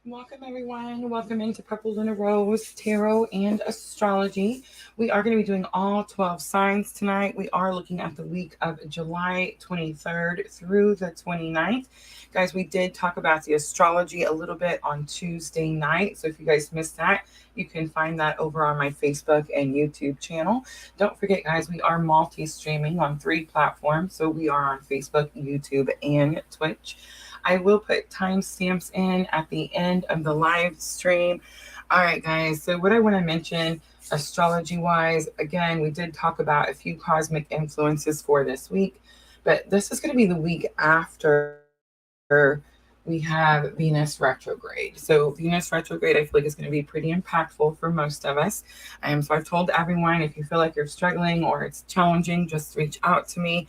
Welcome, everyone. Welcome into purplelunarose tarot and astrology. We are going to be doing all 12 signs tonight. We are looking at the week of July 23rd through the 29th. Guys, we did talk about the astrology a little bit on Tuesday night. So if you guys missed that, you can find that over on my Facebook and YouTube channel. Don't forget, guys, we are multi-streaming on 3 platforms. So we are on Facebook, YouTube, and Twitch. I will put timestamps in at the end of the live stream. All right, guys. So, what I want to mention astrology wise, again, we did talk about a few cosmic influences for this week, but this is going to be the week after we have Venus retrograde. So, Venus retrograde, I feel like, is going to be pretty impactful for most of us. So, I've told everyone if you feel like you're struggling or it's challenging, just reach out to me.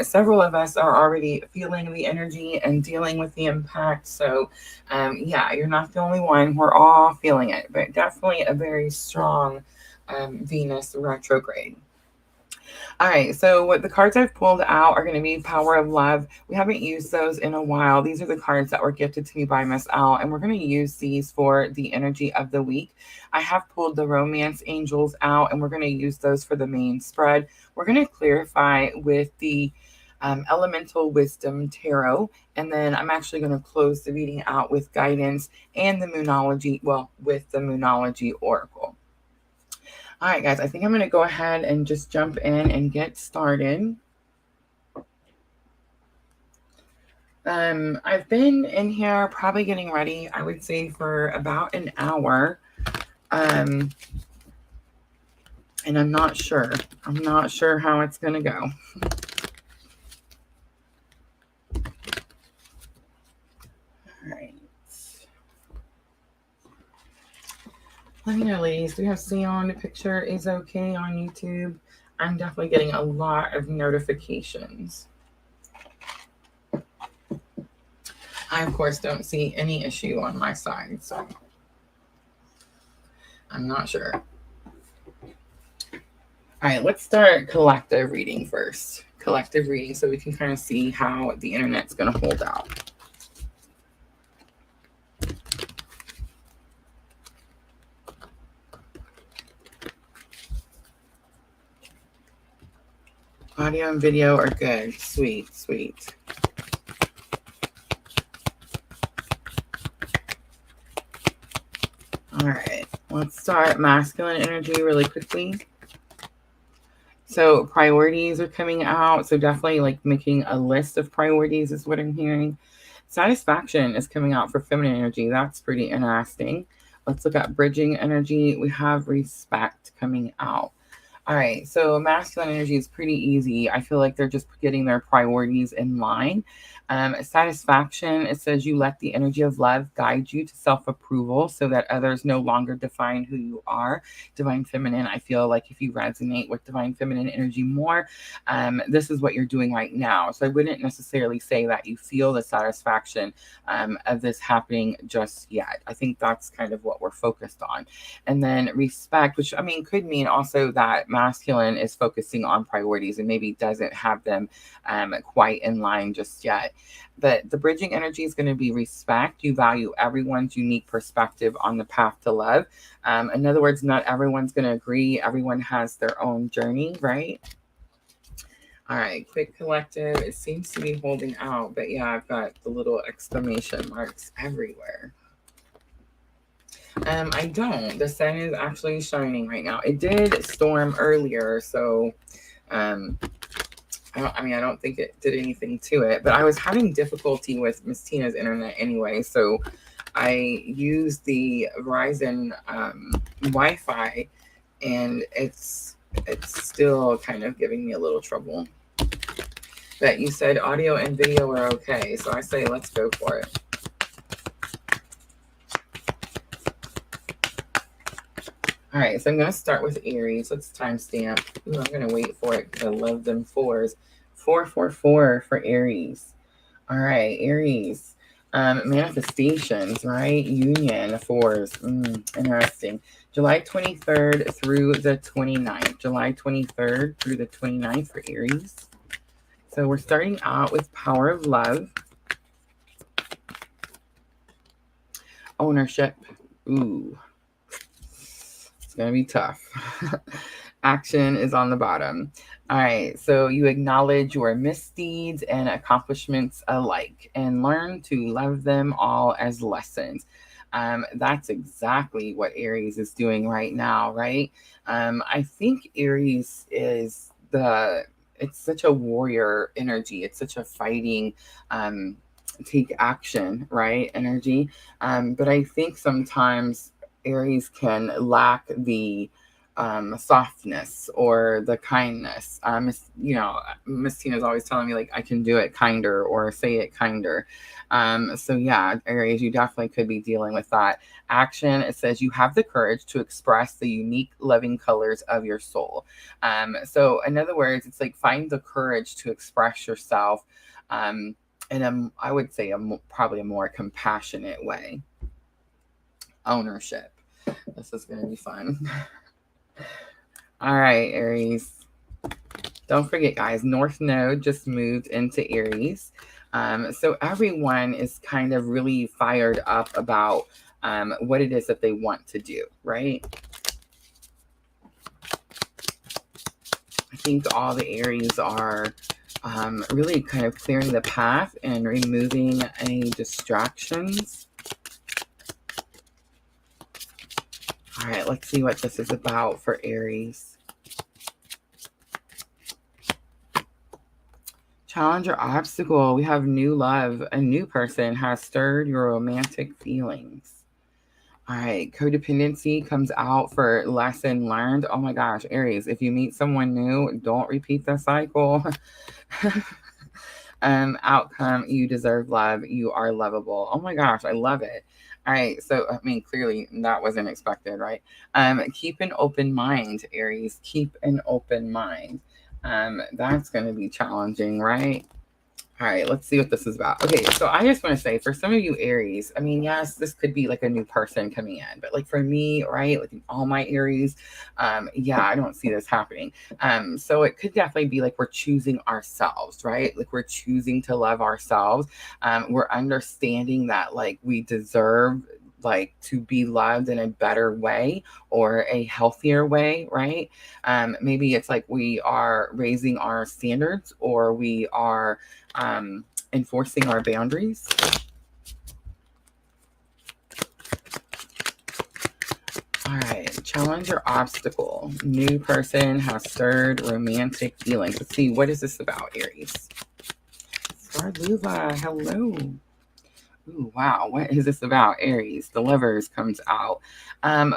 Several of us are already feeling the energy and dealing with the impact. So, yeah, you're not the only one. We're all feeling it, but definitely a very strong Venus retrograde. All right, so what the cards I've pulled out are going to be Power of Love. We haven't used those in a while. These are the cards that were gifted to me by Miss Al, and we're going to use these for the energy of the week. I have pulled the Romance Angels out, and we're going to use those for the main spread. We're going to clarify with the Elemental Wisdom Tarot, and then I'm actually going to close the reading out with guidance and the Moonology, well, with the Moonology Oracle. All right, guys, I think I'm going to go ahead and just jump in and get started. I've been in here probably getting ready, I would say, for about an hour. And I'm not sure. I'm not sure how it's going to go. All right. Let me know, ladies. Do you have see on the picture is okay on YouTube? I'm definitely getting a lot of notifications. I, of course, don't see any issue on my side, so I'm not sure. All right, let's start collective reading first. Collective reading so we can kind of see how the internet's going to hold out. Audio and video are good. Sweet, sweet. All right, let's start masculine energy really quickly. So priorities are coming out. So definitely like making a list of priorities is what I'm hearing. Satisfaction is coming out for feminine energy. That's pretty interesting. Let's look at bridging energy. We have respect coming out. All right, so masculine energy is pretty easy. I feel like they're just getting their priorities in line. Satisfaction, it says you let the energy of love guide you to self-approval so that others no longer define who you are. Divine feminine, I feel like if you resonate with divine feminine energy more, this is what you're doing right now. So I wouldn't necessarily say that you feel the satisfaction of this happening just yet. I think that's kind of what we're focused on. And then respect, which I mean could mean also that masculine is focusing on priorities and maybe doesn't have them quite in line just yet. But the bridging energy is going to be respect. You value everyone's unique perspective on the path to love. In other words, not everyone's going to agree. Everyone has their own journey, right? All right, quick collective. It seems to be holding out, but yeah, I've got the little exclamation marks everywhere. I don't. The sun is actually shining right now. It did storm earlier, so I don't think it did anything to it. But I was having difficulty with Miss Tina's internet anyway, so I used the Verizon Wi-Fi, and it's still kind of giving me a little trouble. But you said audio and video are okay, so I say let's go for it. All right, so I'm going to start with Aries. Let's timestamp. Ooh, I'm going to wait for it because I love them fours. 444 for Aries. All right, Aries. Manifestations, right? Union, fours. Interesting. July 23rd through the 29th. July 23rd through the 29th for Aries. So we're starting out with Power of Love. ownership. Ooh, it's going to be tough. Action is on the bottom. All right, so you acknowledge your misdeeds and accomplishments alike and learn to love them all as lessons. That's exactly what Aries is doing right now, right? I think Aries is it's such a warrior energy. It's such a fighting, take action, right? Energy. But I think sometimes Aries can lack the softness or the kindness. Miss Tina's always telling me like I can do it kinder or say it kinder. So yeah, Aries, you definitely could be dealing with that. Action, it says you have the courage to express the unique loving colors of your soul. So in other words, it's like find the courage to express yourself in I would say probably a more compassionate way. Ownership. This is going to be fun. All right, Aries. Don't forget, guys, North Node just moved into Aries. So everyone is kind of really fired up about what it is that they want to do, right? I think all the Aries are really kind of clearing the path and removing any distractions. All right, let's see what this is about for Aries. Challenge or obstacle. We have new love. A new person has stirred your romantic feelings. All right, codependency comes out for lesson learned. Oh my gosh, Aries, if you meet someone new, don't repeat the cycle. Outcome, you deserve love. You are lovable. Oh my gosh, I love it. All right, so I mean, clearly that wasn't expected, right? Keep an open mind, Aries. Keep an open mind. That's going to be challenging, right? All right, let's see what this is about. Okay, so I just want to say for some of you Aries, I mean, yes, this could be like a new person coming in, but like for me, right, like all my Aries, yeah, I don't see this happening. So it could definitely be like we're choosing ourselves, right? Like we're choosing to love ourselves. We're understanding that like we deserve like to be loved in a better way or a healthier way, right? Maybe it's like we are raising our standards or we are enforcing our boundaries. All right, challenge or obstacle. New person has stirred romantic feelings. Let's see, what is this about, Aries? Scarluva, hello. Ooh, wow, what is this about, Aries? The Lovers comes out.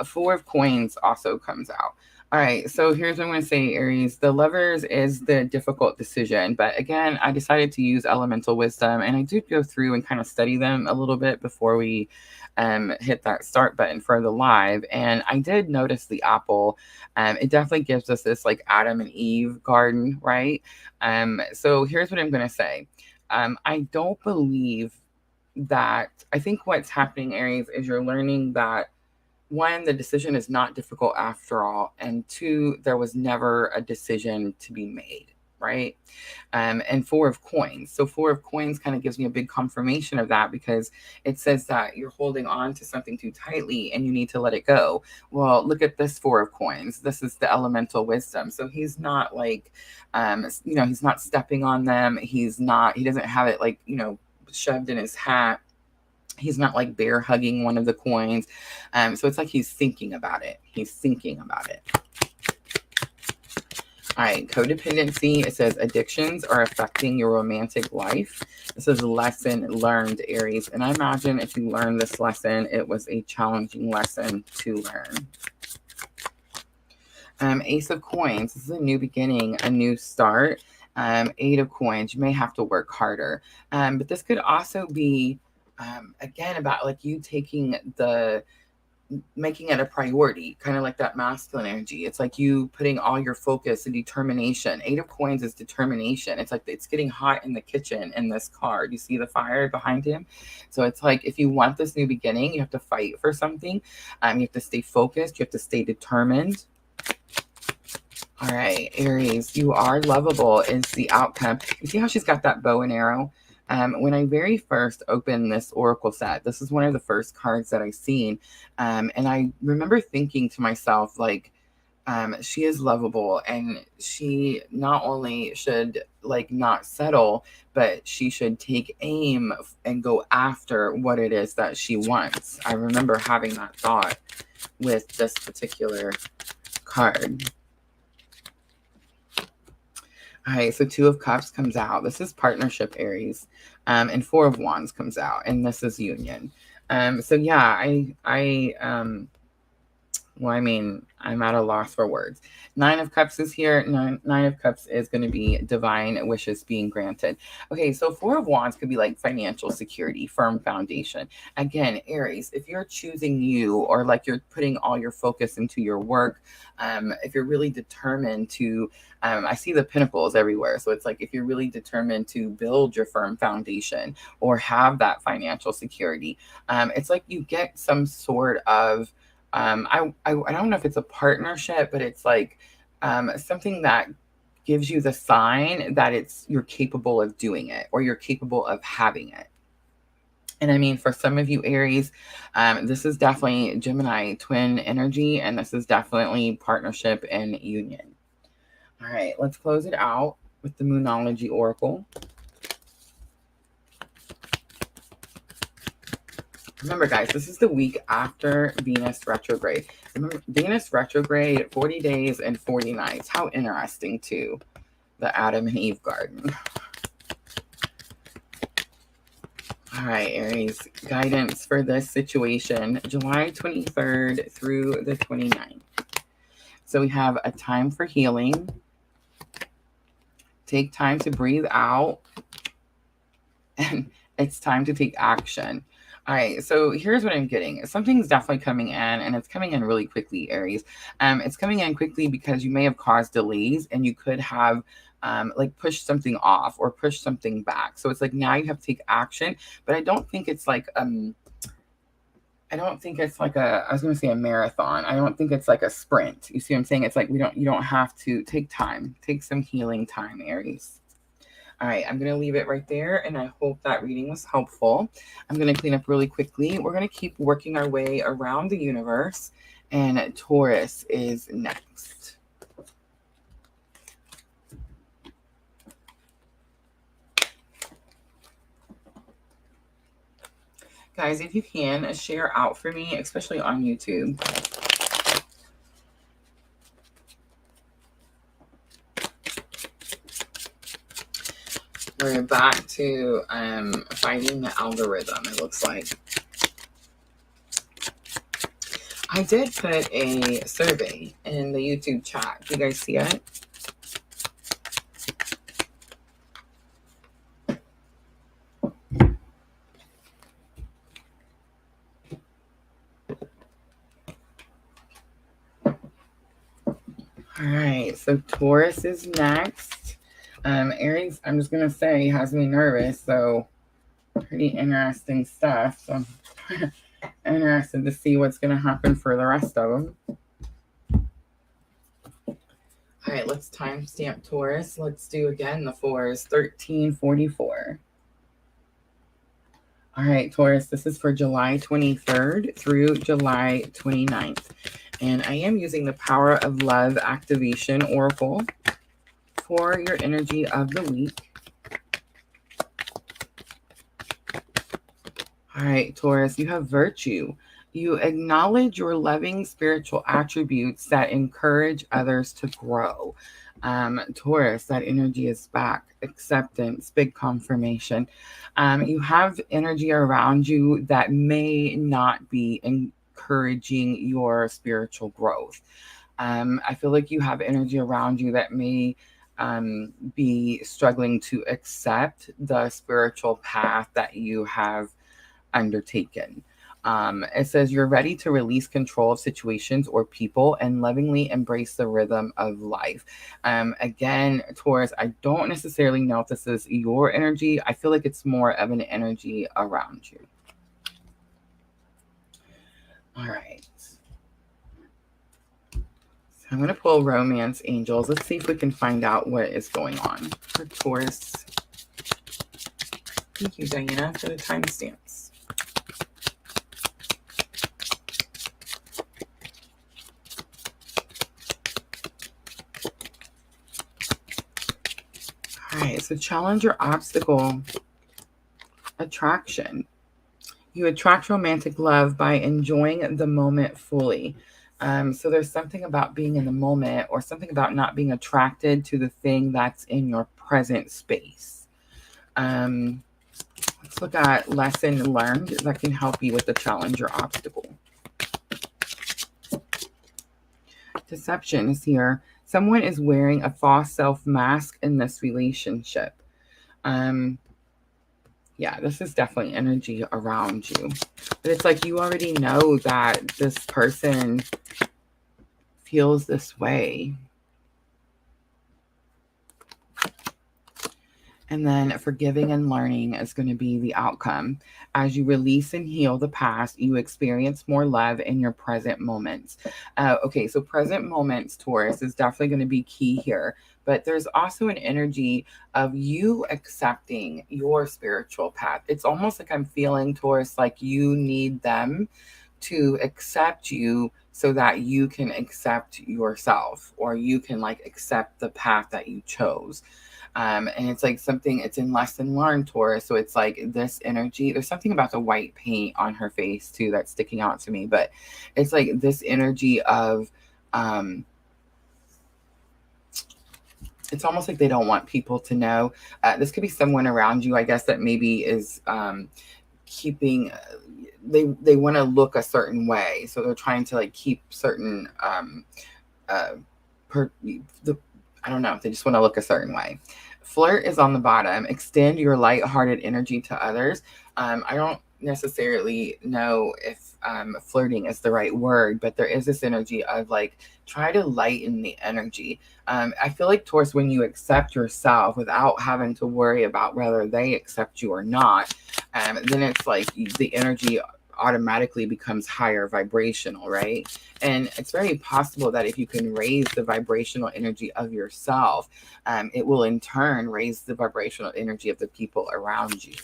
Four of Coins also comes out. All right, so here's what I'm going to say, Aries. The Lovers is the difficult decision. But again, I decided to use elemental wisdom. And I did go through and kind of study them a little bit before we hit that start button for the live. And I did notice the apple. It definitely gives us this like Adam and Eve garden, right? So here's what I'm going to say. I don't believe that. I think what's happening, Aries, is you're learning that one, the decision is not difficult after all, and two, there was never a decision to be made, right? And Four of Coins. So Four of Coins kind of gives me a big confirmation of that because it says that you're holding on to something too tightly and you need to let it go. Well, look at this Four of Coins. This is the elemental wisdom. So he's not like, he's not stepping on them. He doesn't have it like, shoved in his hat. He's not like bear hugging one of the coins. So it's like he's thinking about it. All right, codependency. It says addictions are affecting your romantic life. This is a lesson learned, Aries. And I imagine if you learned this lesson, it was a challenging lesson to learn. Ace of Coins. This is a new beginning, a new start. Eight of Coins. You may have to work harder. But this could also be, again, about like you making it a priority, kind of like that masculine energy. It's like you putting all your focus and determination. Eight of Coins is determination. It's like it's getting hot in the kitchen in this card. You see the fire behind him? So it's like if you want this new beginning, you have to fight for something. You have to stay focused. You have to stay determined. All right, Aries, you are lovable is the outcome. You see how she's got that bow and arrow? When I very first opened this oracle set, this is one of the first cards that I seen. And I remember thinking to myself, like, she is lovable, and she not only should like not settle, but she should take aim and go after what it is that she wants. I remember having that thought with this particular card. All right, so Two of Cups comes out. This is partnership, Aries. And Four of Wands comes out, and this is union. So yeah, well, I mean, I'm at a loss for words. Nine of Cups is here. Nine of Cups is going to be divine wishes being granted. Okay, so Four of Wands could be like financial security, firm foundation. Again, Aries, if you're choosing you, or like you're putting all your focus into your work, if you're really determined to, I see the Pentacles everywhere. So it's like if you're really determined to build your firm foundation or have that financial security, it's like you get some sort of, I don't know if it's a partnership, but it's like something that gives you the sign that you're capable of doing it, or you're capable of having it. And I mean, for some of you Aries, this is definitely Gemini twin energy, and this is definitely partnership and union. All right, let's close it out with the Moonology Oracle. Remember, guys, this is the week after Venus retrograde. Remember, Venus retrograde, 40 days and 40 nights. How interesting, too. The Adam and Eve garden. All right, Aries, guidance for this situation, July 23rd through the 29th. So we have a time for healing. Take time to breathe out. And it's time to take action. All right, so here's what I'm getting. Something's definitely coming in, and it's coming in really quickly, Aries. It's coming in quickly because you may have caused delays, and you could have like pushed something off or pushed something back. So it's like now you have to take action, but I don't think it's like I don't think it's like I was going to say a marathon. I don't think it's like a sprint. You see what I'm saying? It's like you don't have to take time. Take some healing time, Aries. All right, I'm going to leave it right there, and I hope that reading was helpful. I'm going to clean up really quickly. We're going to keep working our way around the universe, and Taurus is next. Guys, if you can, share out for me, especially on YouTube. We're back to fighting the algorithm, it looks like. I did put a survey in the YouTube chat. Do you guys see it? All right, so Taurus is next. Aries, I'm just going to say, has me nervous, so pretty interesting stuff. So I'm interested to see what's going to happen for the rest of them. All right, let's timestamp Taurus. Let's do again the 4s, 1344. All right, Taurus, this is for July 23rd through July 29th. And I am using the Power of Love Activation Oracle for your energy of the week. All right, Taurus, you have virtue. You acknowledge your loving spiritual attributes that encourage others to grow. Taurus, that energy is back. Acceptance, big confirmation. You have energy around you that may not be encouraging your spiritual growth. I feel like you have energy around you that may be struggling to accept the spiritual path that you have undertaken. It says you're ready to release control of situations or people and lovingly embrace the rhythm of life. Again, Taurus, I don't necessarily know if this is your energy. I feel like it's more of an energy around you. All right. So I'm going to pull Romance Angels. Let's see if we can find out what is going on for Taurus Thank you, Diana, for the timestamps. All right, so challenge or obstacle. Attraction. You attract romantic love by enjoying the moment fully. So there's something about being in the moment, or something about not being attracted to the thing that's in your present space. Let's look at lesson learned that can help you with the challenge or obstacle. Deception is here. Someone is wearing a false self mask in this relationship. Yeah, this is definitely energy around you. But it's like you already know that this person feels this way. And then forgiving and learning is going to be the outcome. As you release and heal the past, you experience more love in your present moments. Okay, so present moments, Taurus, is definitely going to be key here. But there's also an energy of you accepting your spiritual path. It's almost like I'm feeling, Taurus, like you need them to accept you so that you can accept yourself, or you can like accept the path that you chose. And it's like something, it's in lesson learned, Taurus. So it's like this energy, there's something about the white paint on her face too that's sticking out to me, but it's like this energy of, it's almost like they don't want people to know. This could be someone around you, I guess, that maybe is keeping, they want to look a certain way. So they're trying to like keep certain, I don't know, they just want to look a certain way. Flirt is on the bottom. Extend your lighthearted energy to others. I don't necessarily know if flirting is the right word, but there is this energy of like, try to lighten the energy. I feel like, Taurus, when you accept yourself without having to worry about whether they accept you or not, then it's like the energy automatically becomes higher vibrational, right? And it's very possible that if you can raise the vibrational energy of yourself, it will in turn raise the vibrational energy of the people around you.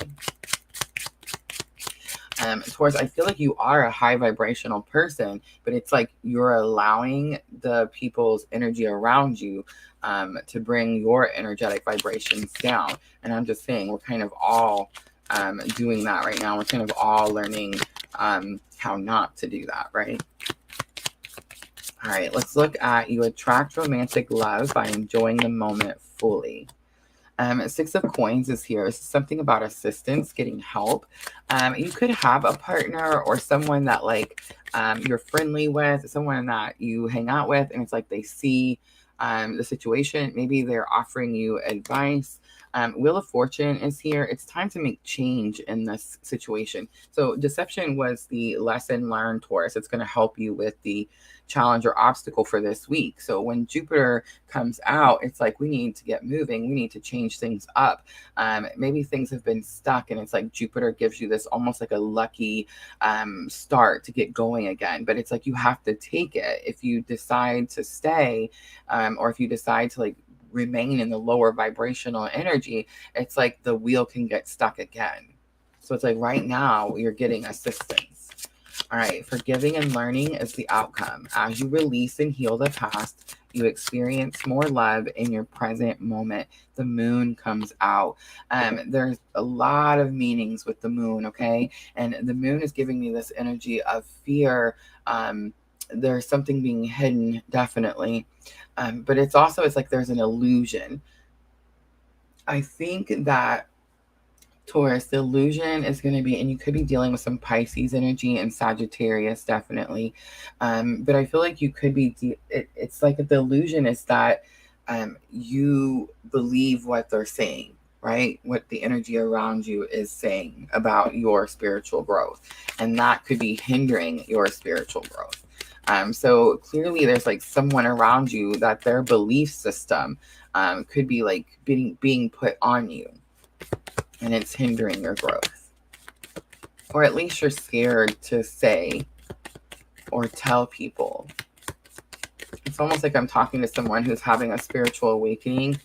Taurus, I feel like you are a high vibrational person, but it's like you're allowing the people's energy around you to bring your energetic vibrations down. And I'm just saying, we're kind of all doing that right now. We're kind of all learning how not to do that, right? All right, let's look at you attract romantic love by enjoying the moment fully. Six of Coins is here. This is something about assistance, getting help. You could have a partner or someone that like you're friendly with, someone that you hang out with, and it's like they see the situation. Maybe they're offering you advice. Wheel of Fortune is here. It's time to make change in this situation. So deception was the lesson learned, Taurus. It's going to help you with the challenge or obstacle for this week. So when Jupiter comes out, it's like we need to get moving. We need to change things up. Maybe things have been stuck, and it's like Jupiter gives you this almost like a lucky start to get going again. But it's like you have to take it. If you decide to stay, or if you decide to like remain in the lower vibrational energy, it's like the wheel can get stuck again. So it's like right now you're getting assistance. All right, forgiving and learning is the outcome. As you release and heal the past, you experience more love in your present moment. The moon comes out. There's a lot of meanings with the moon, okay? And the moon is giving me this energy of fear. There's something being hidden, definitely. But it's also, it's like there's an illusion. I think that, Taurus, the illusion is going to be, and you could be dealing with some Pisces energy and Sagittarius, definitely. But I feel like you could be, it's like the illusion is that you believe what they're saying, right? What the energy around you is saying about your spiritual growth. And that could be hindering your spiritual growth. So clearly there's like someone around you that their belief system could be like being put on you, and it's hindering your growth. Or at least you're scared to say or tell people. It's almost like I'm talking to someone who's having a spiritual awakening,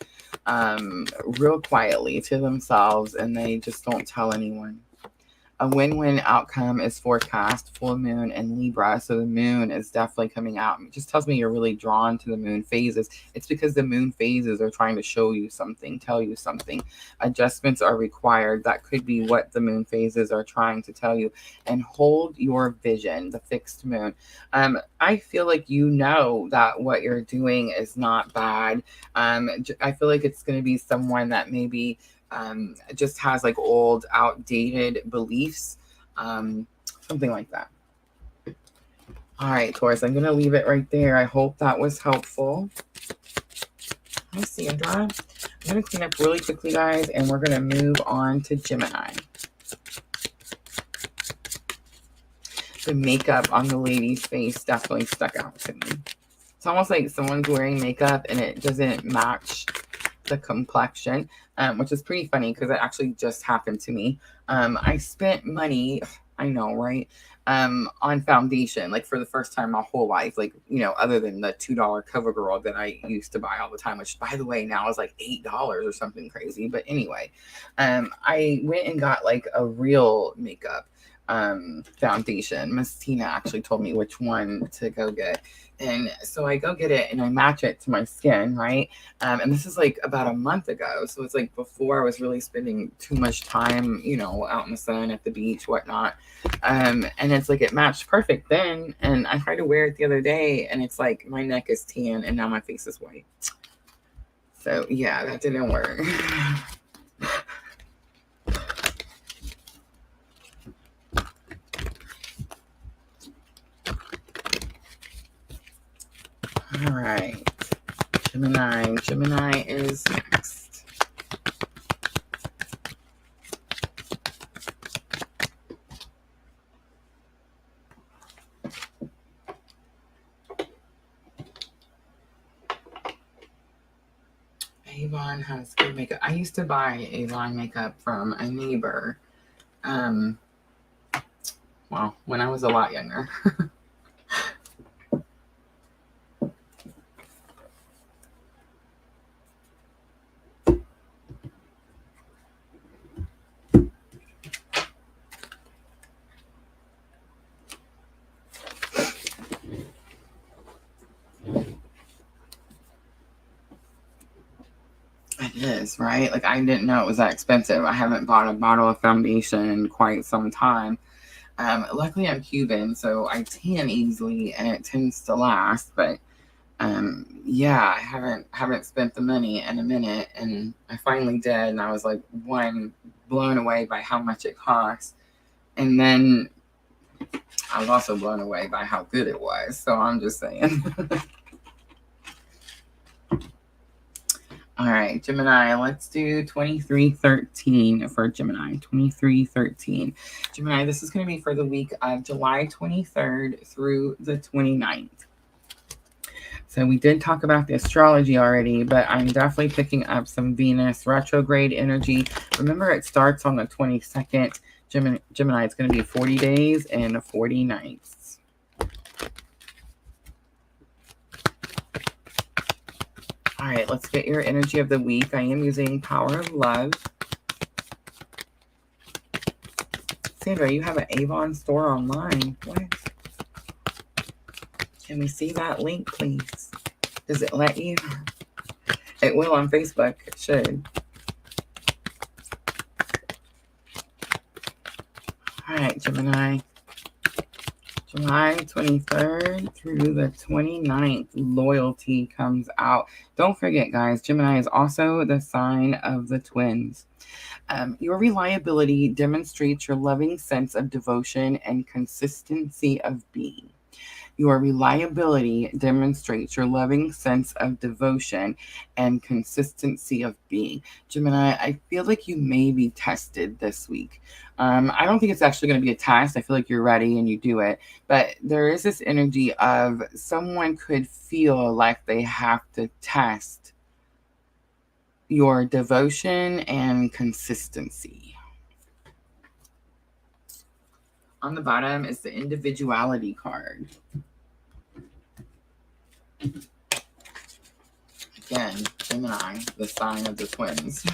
real quietly to themselves, and they just don't tell anyone. A win-win outcome is forecast, full moon in Libra. So the moon is definitely coming out. It just tells me you're really drawn to the moon phases. It's because the moon phases are trying to show you something, tell you something. Adjustments are required. That could be what the moon phases are trying to tell you. And hold your vision, the fixed moon. I feel like you know that what you're doing is not bad. I feel like it's going to be someone that maybe just has like old, outdated beliefs, something like that. All right, Taurus, I'm going to leave it right there. I hope that was helpful. Hi, Sandra. I'm going to clean up really quickly, guys, and we're going to move on to Gemini. The makeup on the lady's face definitely stuck out to me. It's almost like someone's wearing makeup and it doesn't match the complexion, which is pretty funny because it actually just happened to me. I spent money, I know, right? On foundation, like for the first time my whole life, like, you know, other than the $2 CoverGirl that I used to buy all the time, which by the way, now is like $8 or something crazy. But anyway, I went and got like a real makeup foundation. Miss Tina actually told me which one to go get. And so I go get it and I match it to my skin, right? And this is like about a month ago. So it's like before I was really spending too much time, you know, out in the sun, at the beach, whatnot. And it's like it matched perfect then. And I tried to wear it the other day and it's like my neck is tan and now my face is white. So yeah, that didn't work. All right, Gemini. Gemini is next. Avon has good makeup. I used to buy Avon makeup from a neighbor. Well, when I was a lot younger. It is, right? Like, I didn't know it was that expensive. I haven't bought a bottle of foundation in quite some time. Luckily, I'm Cuban, so I tan easily, and it tends to last. But yeah, I haven't spent the money in a minute, and I finally did, and I was like, one, blown away by how much it cost, and then I was also blown away by how good it was. So I'm just saying. All right, Gemini, let's do 2313 for Gemini. 2313. Gemini, this is going to be for the week of July 23rd through the 29th. So we did talk about the astrology already, but I'm definitely picking up some Venus retrograde energy. Remember, it starts on the 22nd. Gemini, it's going to be 40 days and 40 nights. All right, let's get your energy of the week. I am using Power of Love. Sandra, you have an Avon store online. What? Can we see that link, please? Does it let you? It will on Facebook. It should. All right, Gemini. July 23rd through the 29th, loyalty comes out. Don't forget, guys, Gemini is also the sign of the twins. Your reliability demonstrates your loving sense of devotion and consistency of being. Your reliability demonstrates your loving sense of devotion and consistency of being. Gemini, I feel like you may be tested this week. I don't think it's actually going to be a test. I feel like you're ready and you do it. But there is this energy of someone could feel like they have to test your devotion and consistency. On the bottom is the individuality card. again, Gemini, the sign of the twins.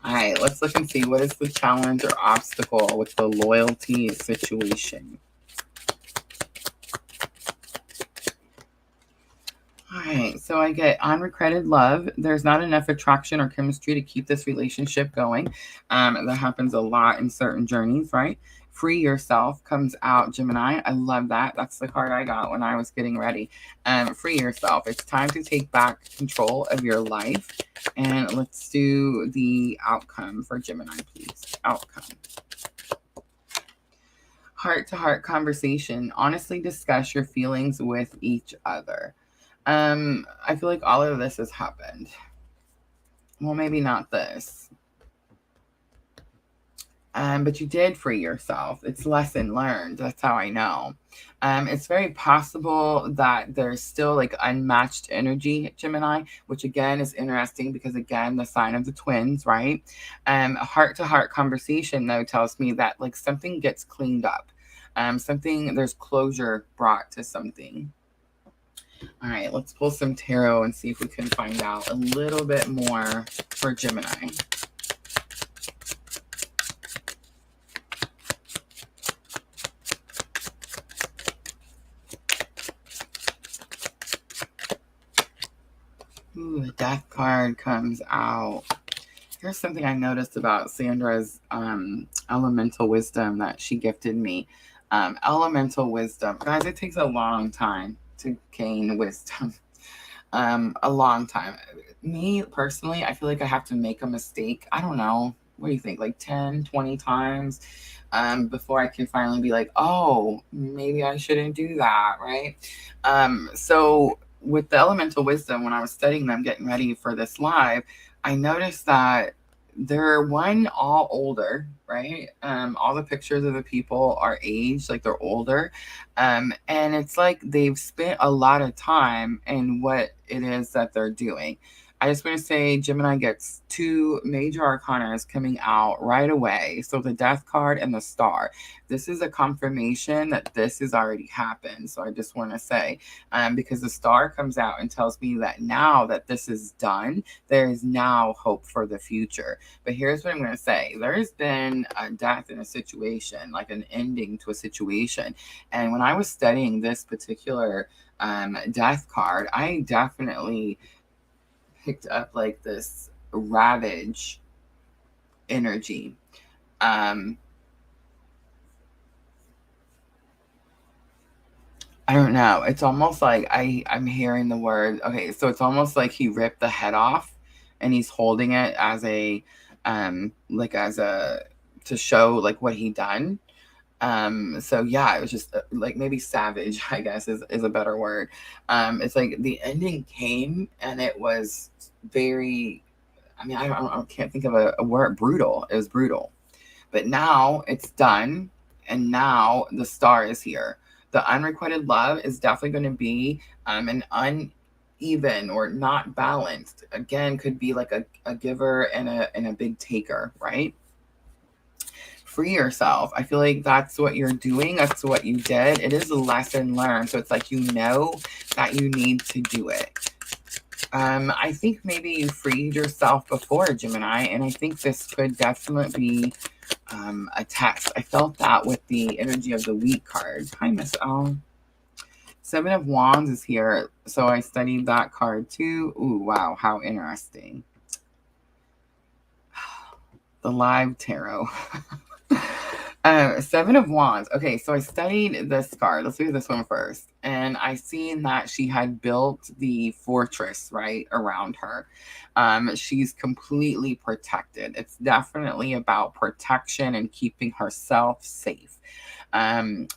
All right, let's look and see what is the challenge or obstacle with the loyalty situation. All right, so I get unrequited love. There's not enough attraction or chemistry to keep this relationship going. That happens a lot in certain journeys, right? Free yourself comes out, Gemini. I love that. That's the card I got when I was getting ready. Free yourself. It's time to take back control of your life. And let's do the outcome for Gemini, please. Outcome. Heart-to-heart conversation. Honestly discuss your feelings with each other. I feel like all of this has happened. Well, maybe not this. But you did free yourself. It's lesson learned. That's how I know. It's very possible that there's still like unmatched energy, Gemini, which again is interesting because again, the sign of the twins, right? A heart-to-heart conversation though tells me that like something gets cleaned up. There's closure brought to something. All right, let's pull some tarot and see if we can find out a little bit more for Gemini. Ooh, the Death card comes out. Here's something I noticed about Sandra's elemental wisdom that she gifted me. Elemental wisdom. Guys, it takes a long time to gain wisdom. A long time. Me personally, I feel like I have to make a mistake. I don't know. What do you think? Like 10, 20 times before I can finally be like, oh, maybe I shouldn't do that, right? So with the elemental wisdom, when I was studying them, getting ready for this live, I noticed that they're all older, right? All the pictures of the people are aged, like they're older. And it's like they've spent a lot of time in what it is that they're doing. I just want to say Gemini gets two major arcanas coming out right away. So the Death card and the Star. This is a confirmation that this has already happened. So I just want to say, because the Star comes out and tells me that now that this is done, there is now hope for the future. But here's what I'm going to say. There's been a death in a situation, like an ending to a situation. And when I was studying this particular Death card, I definitely picked up like this ravage energy. I don't know. It's almost like I'm hearing the word. Okay, so it's almost like he ripped the head off and he's holding it as a to show like what he done. So yeah, it was just like maybe savage, I guess is a better word. It's like the ending came and it was very, I mean, I can't think of a word, brutal. It was brutal, but now it's done. And now the Star is here. The unrequited love is definitely going to be, an uneven or not balanced. Again, could be like a giver and a big taker, right? Free yourself. I feel like that's what you're doing. That's what you did. It is a lesson learned. So it's like, you know that you need to do it. I think maybe you freed yourself before, Gemini, and I think this could definitely be a test. I felt that with the energy of the Week card. Hi, Miss L. Seven of Wands is here. So I studied that card too. Ooh, wow. How interesting. The live tarot. Seven of Wands. Okay, so I studied this card. Let's do this one first. And I seen that she had built the fortress right around her. She's completely protected. It's definitely about protection and keeping herself safe.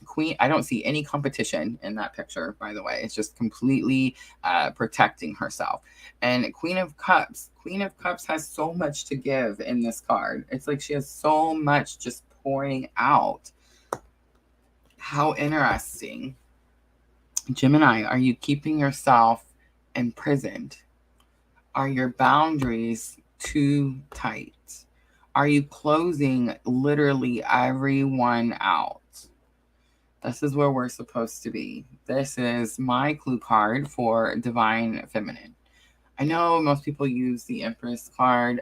Queen, I don't see any competition in that picture, by the way. It's just completely protecting herself. And Queen of Cups. Queen of Cups has so much to give in this card. It's like she has so much just pouring out. How interesting. Gemini, are you keeping yourself imprisoned? Are your boundaries too tight? Are you closing literally everyone out? This is where we're supposed to be. This is my clue card for Divine Feminine. I know most people use the Empress card,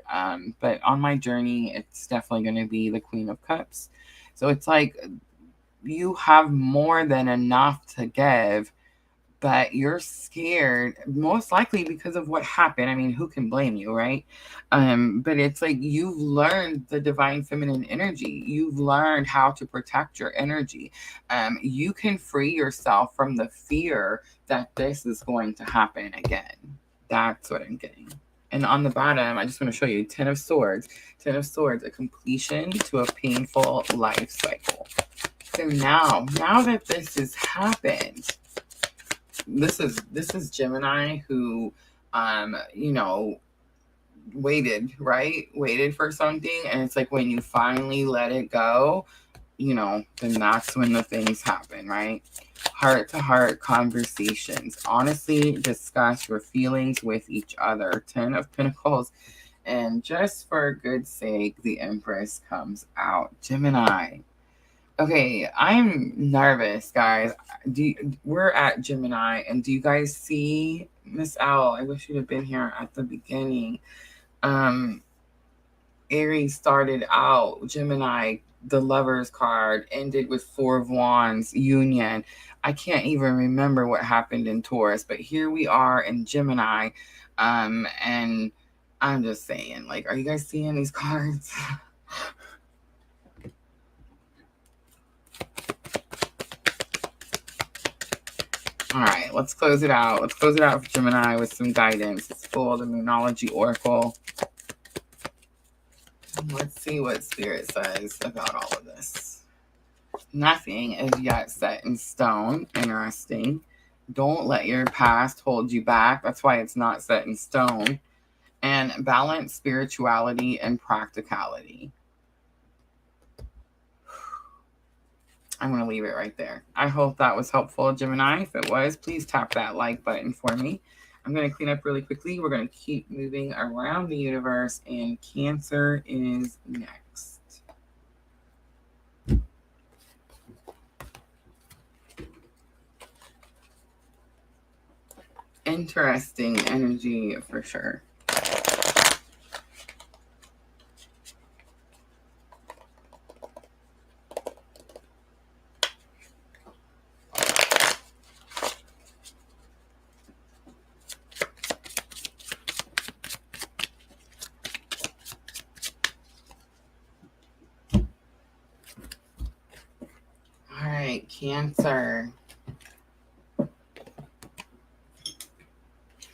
but on my journey, it's definitely going to be the Queen of Cups. So it's like you have more than enough to give, but you're scared, most likely because of what happened. I mean, who can blame you, right? But it's like you've learned the divine feminine energy. You've learned how to protect your energy. You can free yourself from the fear that this is going to happen again. That's what I'm getting. And on the bottom, I just want to show you 10 of Swords. 10 of Swords, a completion to a painful life cycle. So now that this has happened, this is Gemini who, you know, waited for something, and it's like when you finally let it go, you know, then that's when the things happen, right? Heart to heart conversations. Honestly, discuss your feelings with each other. 10 of Pentacles. And just for good sake, the Empress comes out. Gemini. Okay, I'm nervous, guys. We're at Gemini, and do you guys see Miss Owl? I wish you'd have been here at the beginning. Aries started out Gemini, the Lovers card, ended with 4 of Wands, Union. I can't even remember what happened in Taurus, but here we are in Gemini, and I'm just saying, like, are you guys seeing these cards? All right, let's close it out. Let's close it out for Gemini with some guidance. It's full of the Moonology Oracle. Let's see what Spirit says about all of this. Nothing is yet set in stone. Interesting. Don't let your past hold you back. That's why it's not set in stone. And balance spirituality and practicality. I'm going to leave it right there. I hope that was helpful, Gemini. If it was, please tap that like button for me. I'm going to clean up really quickly. We're going to keep moving around the universe, and Cancer is next. Interesting energy for sure. Cancer.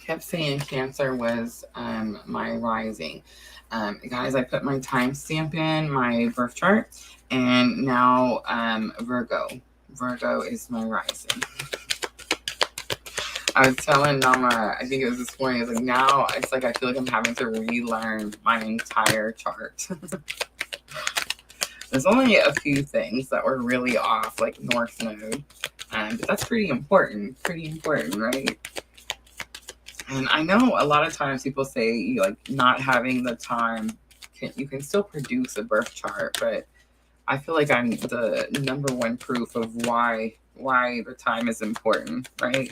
Kept saying Cancer was my rising. Guys, I put my timestamp in my birth chart, and now Virgo. Virgo is my rising. I was telling Nama, I think it was this morning, I was like, now it's like I feel like I'm having to relearn my entire chart. There's only a few things that were really off, like North Node. But that's pretty important, right? And I know a lot of times people say, like, not having the time, you can still produce a birth chart, but I feel like I'm the number one proof of why the time is important, right?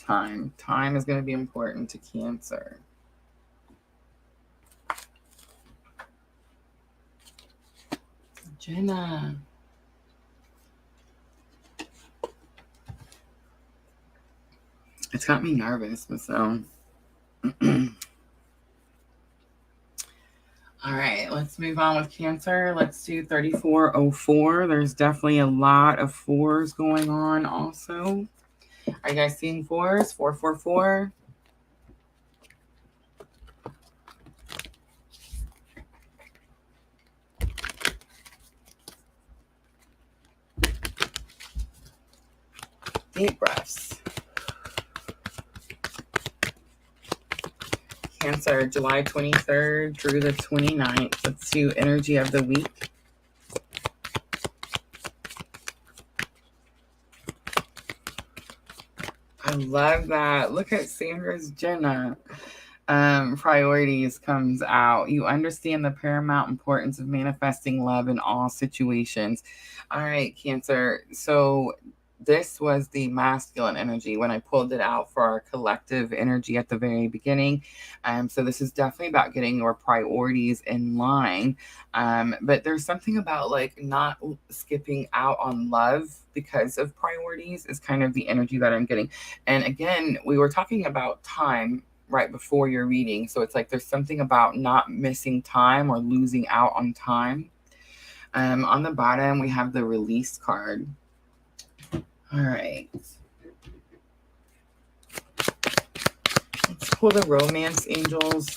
Time is going to be important to Cancer. Jenna. It's got me nervous, so. All right, let's move on with Cancer. Let's do 3404. There's definitely a lot of 4s going on also. Are you guys seeing 4s? 444. Deep breaths. Cancer, July 23rd through the 29th. Let's do energy of the week. I love that. Look at Sandra's Jenna. Priorities comes out. You understand the paramount importance of manifesting love in all situations. All right, Cancer. So this was the masculine energy when I pulled it out for our collective energy at the very beginning. So this is definitely about getting your priorities in line. But there's something about like not skipping out on love because of priorities is kind of the energy that I'm getting. And again, we were talking about time right before your reading. So it's like there's something about not missing time or losing out on time. On the bottom, we have the release card. All right. Let's pull the romance angels.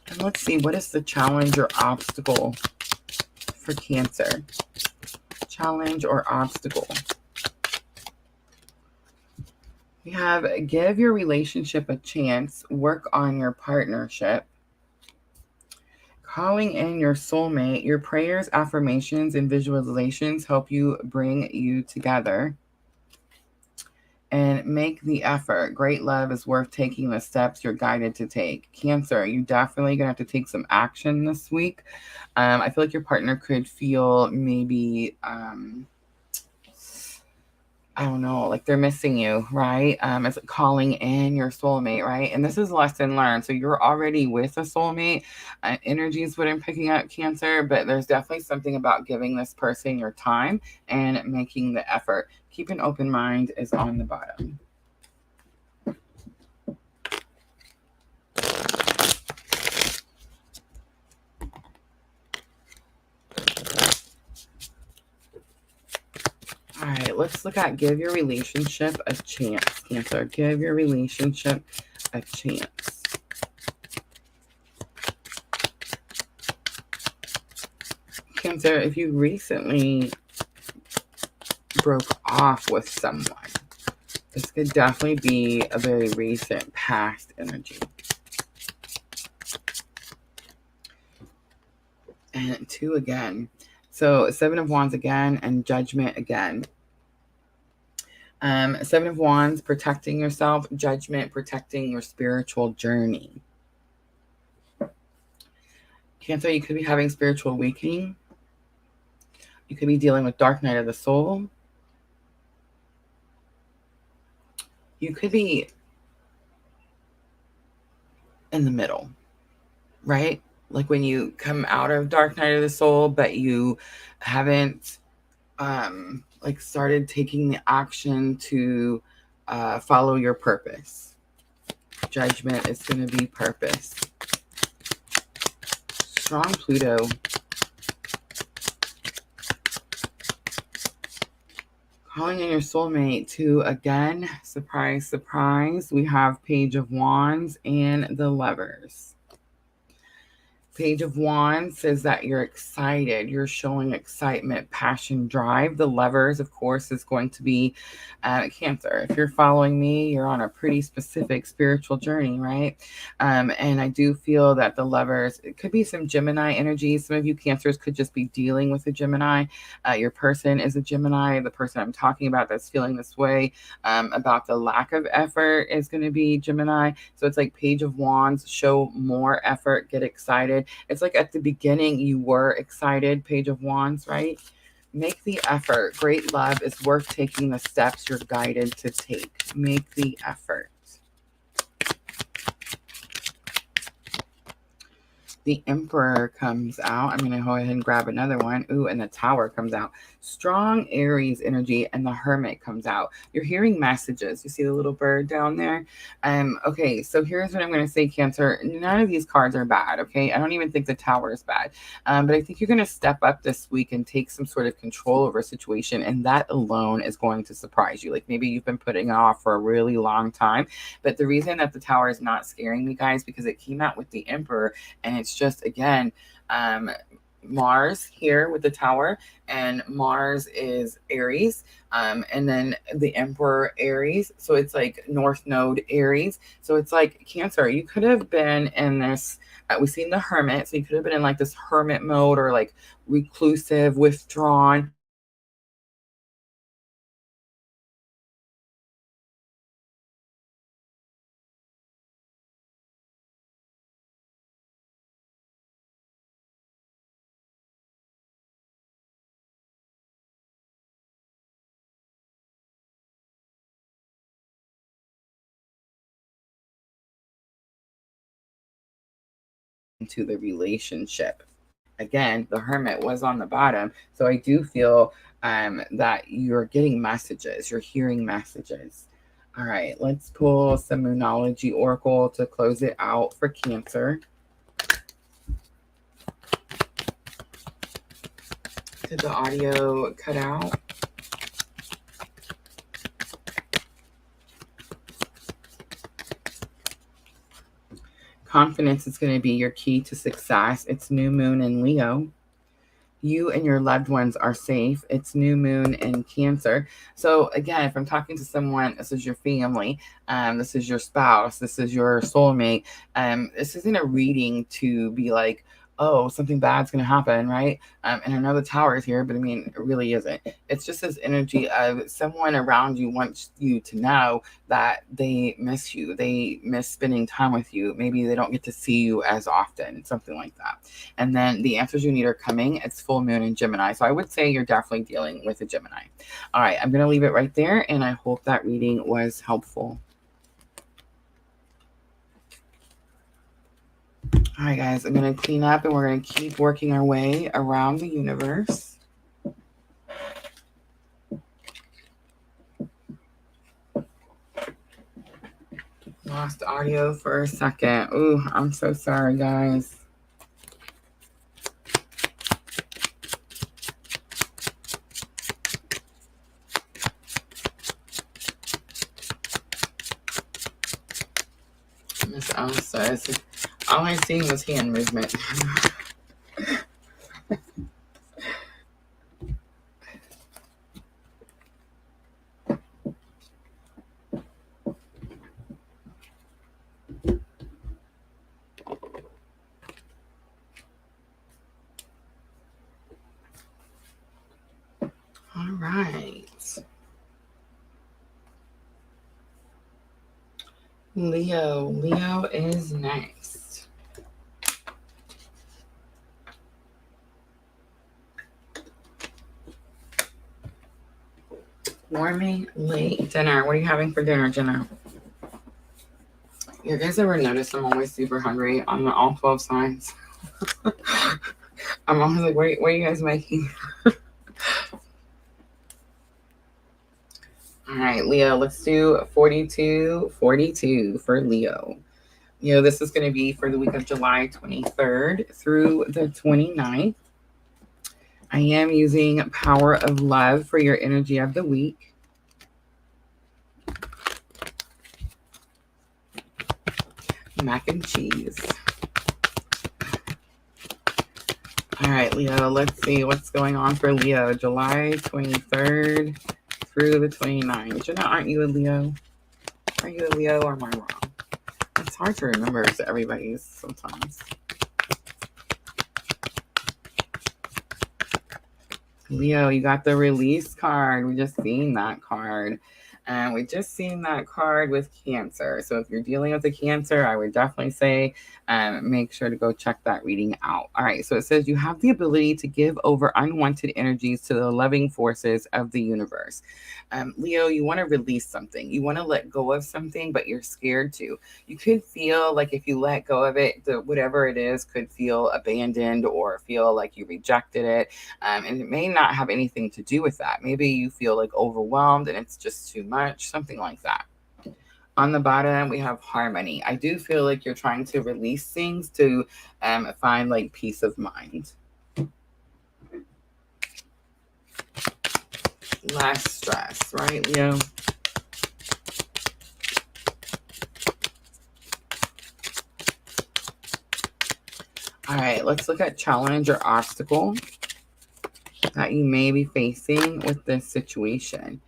And let's see, what is the challenge or obstacle for Cancer? Challenge or obstacle. We have give your relationship a chance, work on your partnership. Calling in your soulmate, your prayers, affirmations, and visualizations help you bring you together. And make the effort. Great love is worth taking the steps you're guided to take. Cancer, you definitely going to have to take some action this week. I feel like your partner could feel maybe... I don't know, like they're missing you, right? It's like calling in your soulmate, right? And this is lesson learned. So you're already with a soulmate. Energy is what I'm picking up, Cancer, but there's definitely something about giving this person your time and making the effort. Keep an open mind is on the bottom. All right, let's look at give your relationship a chance, Cancer. Give your relationship a chance. Cancer, if you recently broke off with someone, this could definitely be a very recent past energy. And 2 again. So 7 of Wands again and Judgment again. 7 of Wands, protecting yourself. Judgment, protecting your spiritual journey. Cancer, you could be having spiritual awakening. You could be dealing with dark night of the soul. You could be in the middle, right? Like when you come out of dark night of the soul, but you haven't like started taking the action to follow your purpose. Judgment is going to be purpose. Strong Pluto. Calling in your soulmate to, again, surprise, surprise, we have Page of Wands and the Lovers. Page of Wands says that you're excited. You're showing excitement, passion, drive. The Lovers, of course, is going to be Cancer. If you're following me, you're on a pretty specific spiritual journey, right? And I do feel that the Lovers, it could be some Gemini energy. Some of you Cancers could just be dealing with a Gemini. Your person is a Gemini. The person I'm talking about that's feeling this way about the lack of effort is going to be Gemini. So it's like Page of Wands, show more effort, get excited. It's like at the beginning you were excited, Page of Wands, right? Make the effort. Great love is worth taking the steps you're guided to take. Make the effort. The Emperor comes out. I'm going to go ahead and grab another one. Ooh, and the Tower comes out. Strong Aries energy, and the Hermit comes out. You're hearing messages. You see the little bird down there? Okay, so here's what I'm going to say, Cancer. None of these cards are bad, okay? I don't even think the Tower is bad. But I think you're going to step up this week and take some sort of control over a situation, and that alone is going to surprise you. Like maybe you've been putting it off for a really long time. But the reason that the Tower is not scaring me, guys, because it came out with the Emperor, and it's just, again, Mars here with the Tower, and Mars is Aries, and then the Emperor Aries. So it's like North Node Aries. So it's like Cancer, you could have been in this, we've seen the Hermit. So you could have been in like this hermit mode or like reclusive, withdrawn. into the relationship. Again, the Hermit was on the bottom. So I do feel that you're getting messages. You're hearing messages. All right, let's pull some Moonology Oracle to close it out for Cancer. Did the audio cut out? Confidence is going to be your key to success. It's new moon in Leo. You and your loved ones are safe. It's new moon in Cancer. So again, if I'm talking to someone, this is your family, this is your spouse, this is your soulmate. This isn't a reading to be like, oh, something bad's going to happen, right? And I know the Tower is here, but I mean, it really isn't. It's just this energy of someone around you wants you to know that they miss you. They miss spending time with you. Maybe they don't get to see you as often, something like that. And then the answers you need are coming. It's full moon in Gemini. So I would say you're definitely dealing with a Gemini. All right, I'm going to leave it right there, and I hope that reading was helpful. All right, guys, I'm going to clean up, and we're going to keep working our way around the universe. Lost audio for a second. Ooh, I'm so sorry, guys. Miss Elsa, all I seen was hand movement. All right. Leo is next. Warming late dinner. What are you having for dinner, Jenna? You guys ever notice I'm always super hungry on all 12 signs? I'm always like, what are you guys making? All right, Leo, let's do 42 for Leo. This is going to be for the week of July 23rd through the 29th. I am using Power of Love for your energy of the week. Mac and cheese. All right, Leo, let's see what's going on for Leo. July 23rd through the 29th. Jenna, aren't you a Leo? Are you a Leo or am I wrong? It's hard to remember to everybody's sometimes. Leo, you got the release card. We just seen that card. And we just seen that card with Cancer. So if you're dealing with a Cancer, I would definitely say make sure to go check that reading out. All right. So it says you have the ability to give over unwanted energies to the loving forces of the universe. Leo, you want to release something. You want to let go of something, but you're scared to. You could feel like if you let go of it, whatever it is could feel abandoned or feel like you rejected it. And it may not have anything to do with that. Maybe you feel like overwhelmed and it's just too much, something like that. On the bottom, we have harmony. I do feel like you're trying to release things to find like peace of mind. Less stress, right, Leo? All right, let's look at challenge or obstacle that you may be facing with this situation.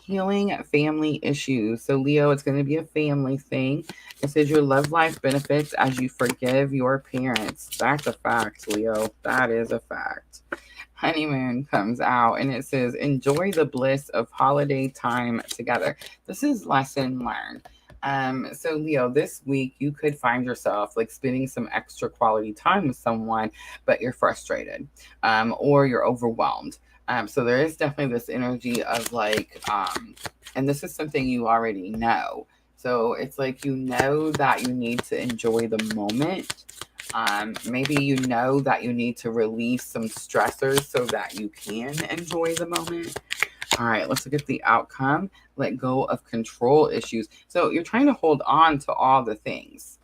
Healing family issues. So Leo, it's going to be a family thing. It says your love life benefits as you forgive your parents. That's a fact, Leo. That is a fact. Honeymoon comes out and it says enjoy the bliss of holiday time together. This is lesson learned. So Leo, this week you could find yourself like spending some extra quality time with someone, but you're frustrated or you're overwhelmed. So there is definitely this energy of like, and this is something you already know. So it's like, you know that you need to enjoy the moment, Maybe you know that you need to release some stressors so that you can enjoy the moment. All right, let's look at the outcome. Let go of control issues. So you're trying to hold on to all the things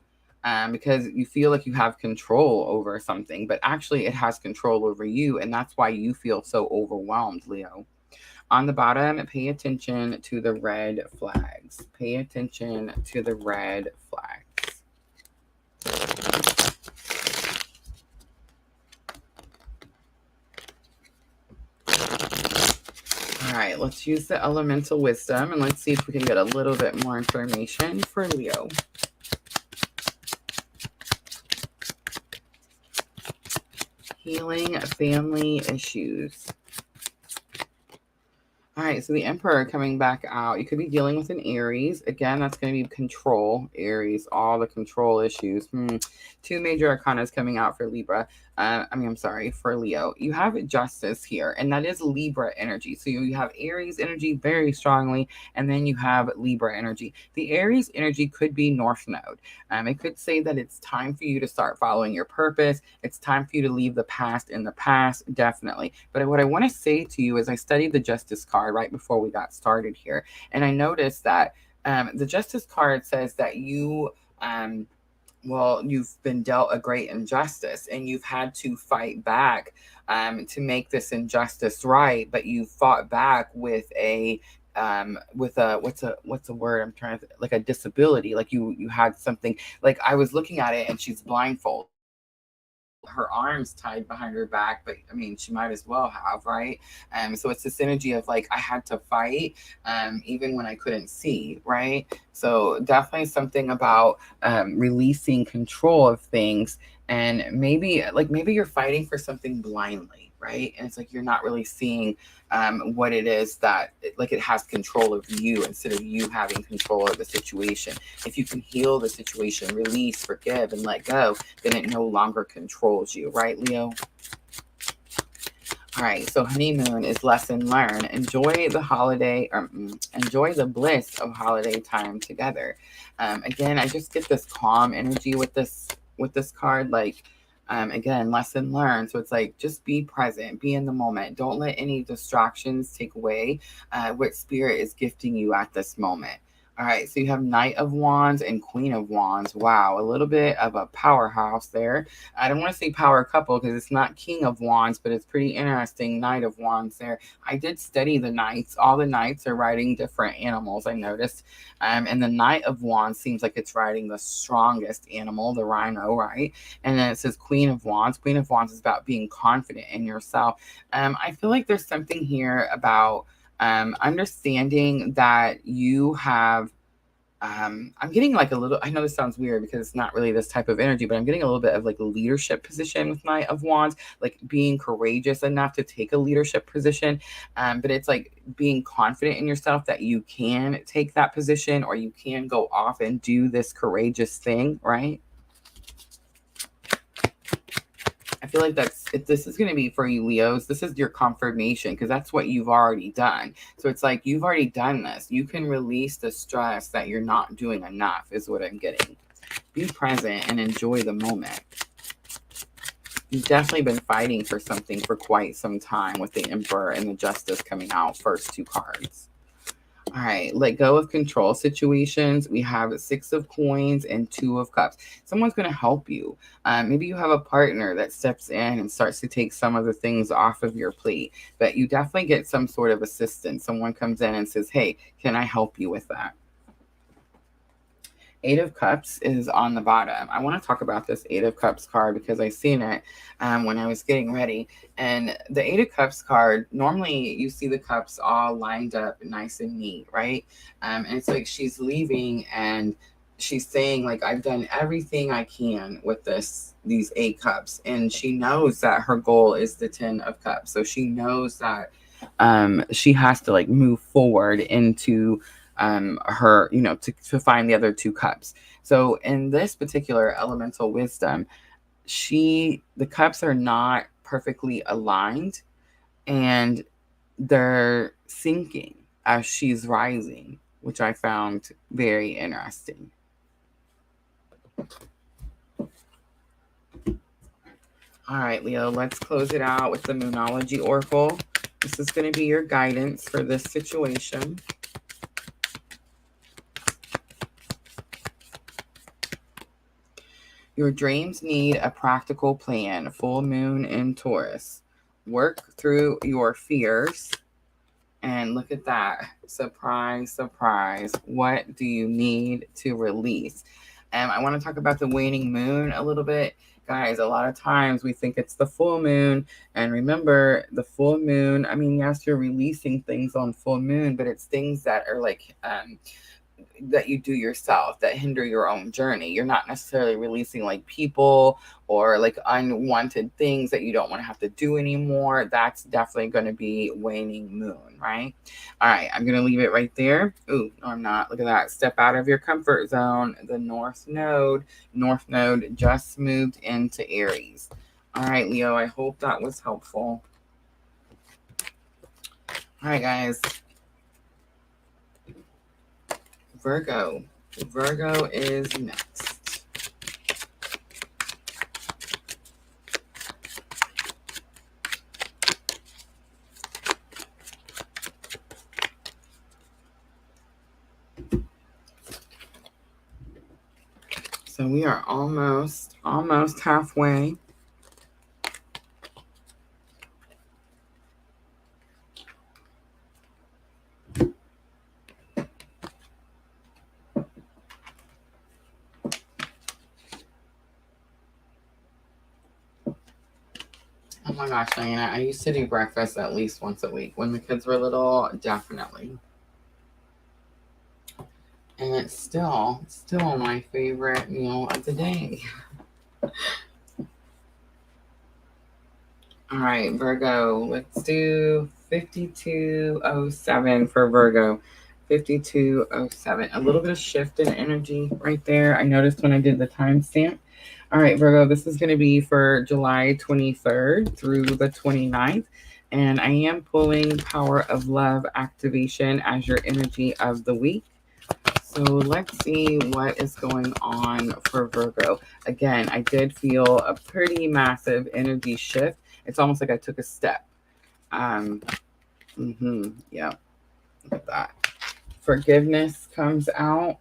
because you feel like you have control over something, but actually it has control over you. And that's why you feel so overwhelmed, Leo. On the bottom, pay attention to the red flags. Pay attention to the red flags. All right, let's use the elemental wisdom and let's see if we can get a little bit more information for Leo. Healing family issues. All right, so the Emperor coming back out. You could be dealing with an Aries. Again, that's going to be control. Aries, all the control issues. Two major arcanas coming out for Libra. For Leo. You have Justice here, and that is Libra energy. So you have Aries energy very strongly, and then you have Libra energy. The Aries energy could be North Node. It could say that it's time for you to start following your purpose. It's time for you to leave the past in the past, definitely. But what I want to say to you is I studied the Justice card right before we got started here, and I noticed that the Justice card says that you you've been dealt a great injustice and you've had to fight back to make this injustice right, but you fought back with what's a word I'm trying to, like a disability, like you had something, like I was looking at it and she's blindfolded, her arms tied behind her back, but I mean, she might as well have, right? So it's this energy of like, I had to fight, even when I couldn't see, right? So definitely something about releasing control of things, and maybe you're fighting for something blindly, right? And it's like you're not really seeing what it is that it has control of you instead of you having control of the situation. If you can heal the situation, release, forgive, and let go, then it no longer controls you, right, Leo? All right, so honeymoon is lesson learned. Enjoy the holiday, or enjoy the bliss of holiday time together. Again, I just get this calm energy with this card, like again, lesson learned. So it's like, just be present, be in the moment. Don't let any distractions take away what spirit is gifting you at this moment. All right, so you have Knight of Wands and Queen of Wands. Wow, a little bit of a powerhouse there. I don't want to say power couple because it's not King of Wands, but it's pretty interesting. Knight of Wands there. I did study the Knights. All the Knights are riding different animals, I noticed. And the Knight of Wands seems like it's riding the strongest animal, the rhino, right? And then it says Queen of Wands. Queen of Wands is about being confident in yourself. I feel like there's something here about understanding that you have I'm getting like a little, I know this sounds weird because it's not really this type of energy, but I'm getting a little bit of like a leadership position with Knight of Wands, like being courageous enough to take a leadership position. But it's like being confident in yourself that you can take that position, or you can go off and do this courageous thing, right? I feel like this is going to be for you, Leos. This is your confirmation because that's what you've already done. So it's like you've already done this. You can release the stress that you're not doing enough is what I'm getting. Be present and enjoy the moment. You've definitely been fighting for something for quite some time with the Emperor and the Justice coming out, first two cards. All right, let go of control situations. We have 6 of coins and 2 of cups. Someone's going to help you. Maybe you have a partner that steps in and starts to take some of the things off of your plate, but you definitely get some sort of assistance. Someone comes in and says, hey, can I help you with that? 8 of Cups is on the bottom. I want to talk about this 8 of Cups card because I seen it when I was getting ready. And the 8 of Cups card, normally you see the cups all lined up nice and neat, right? And it's like she's leaving and she's saying, like, I've done everything I can with these 8 cups. And she knows that her goal is the 10 of Cups. So she knows that she has to like move forward into her, to find the other 2 cups. So in this particular elemental wisdom, the cups are not perfectly aligned and they're sinking as she's rising, which I found very interesting. All right, Leo, let's close it out with the Moonology Oracle. This is going to be your guidance for this situation. Your dreams need a practical plan. Full moon in Taurus. Work through your fears. And look at that. Surprise, surprise. What do you need to release? I want to talk about the waning moon a little bit. Guys, a lot of times we think it's the full moon. And remember, the full moon, I mean, yes, you're releasing things on full moon, but it's things that are like that you do yourself that hinder your own journey. You're not necessarily releasing like people or like unwanted things that you don't want to have to do anymore. That's definitely going to be waning moon, right? All right, I'm going to leave it right there. Ooh, no, I'm not. Look at that. Step out of your comfort zone. The North Node just moved into Aries. All right, Leo, I hope that was helpful. All right, guys. Virgo. Virgo is next. So we are almost halfway. Oh my gosh, Diana, I used to do breakfast at least once a week. When the kids were little, definitely. And it's still my favorite meal of the day. All right, Virgo, let's do 5207 for Virgo. 5207. A little bit of shift in energy right there. I noticed when I did the timestamp. All right, Virgo, this is going to be for July 23rd through the 29th. And I am pulling Power of Love activation as your energy of the week. So let's see what is going on for Virgo. Again, I did feel a pretty massive energy shift. It's almost like I took a step. Yeah, look at that. Forgiveness comes out.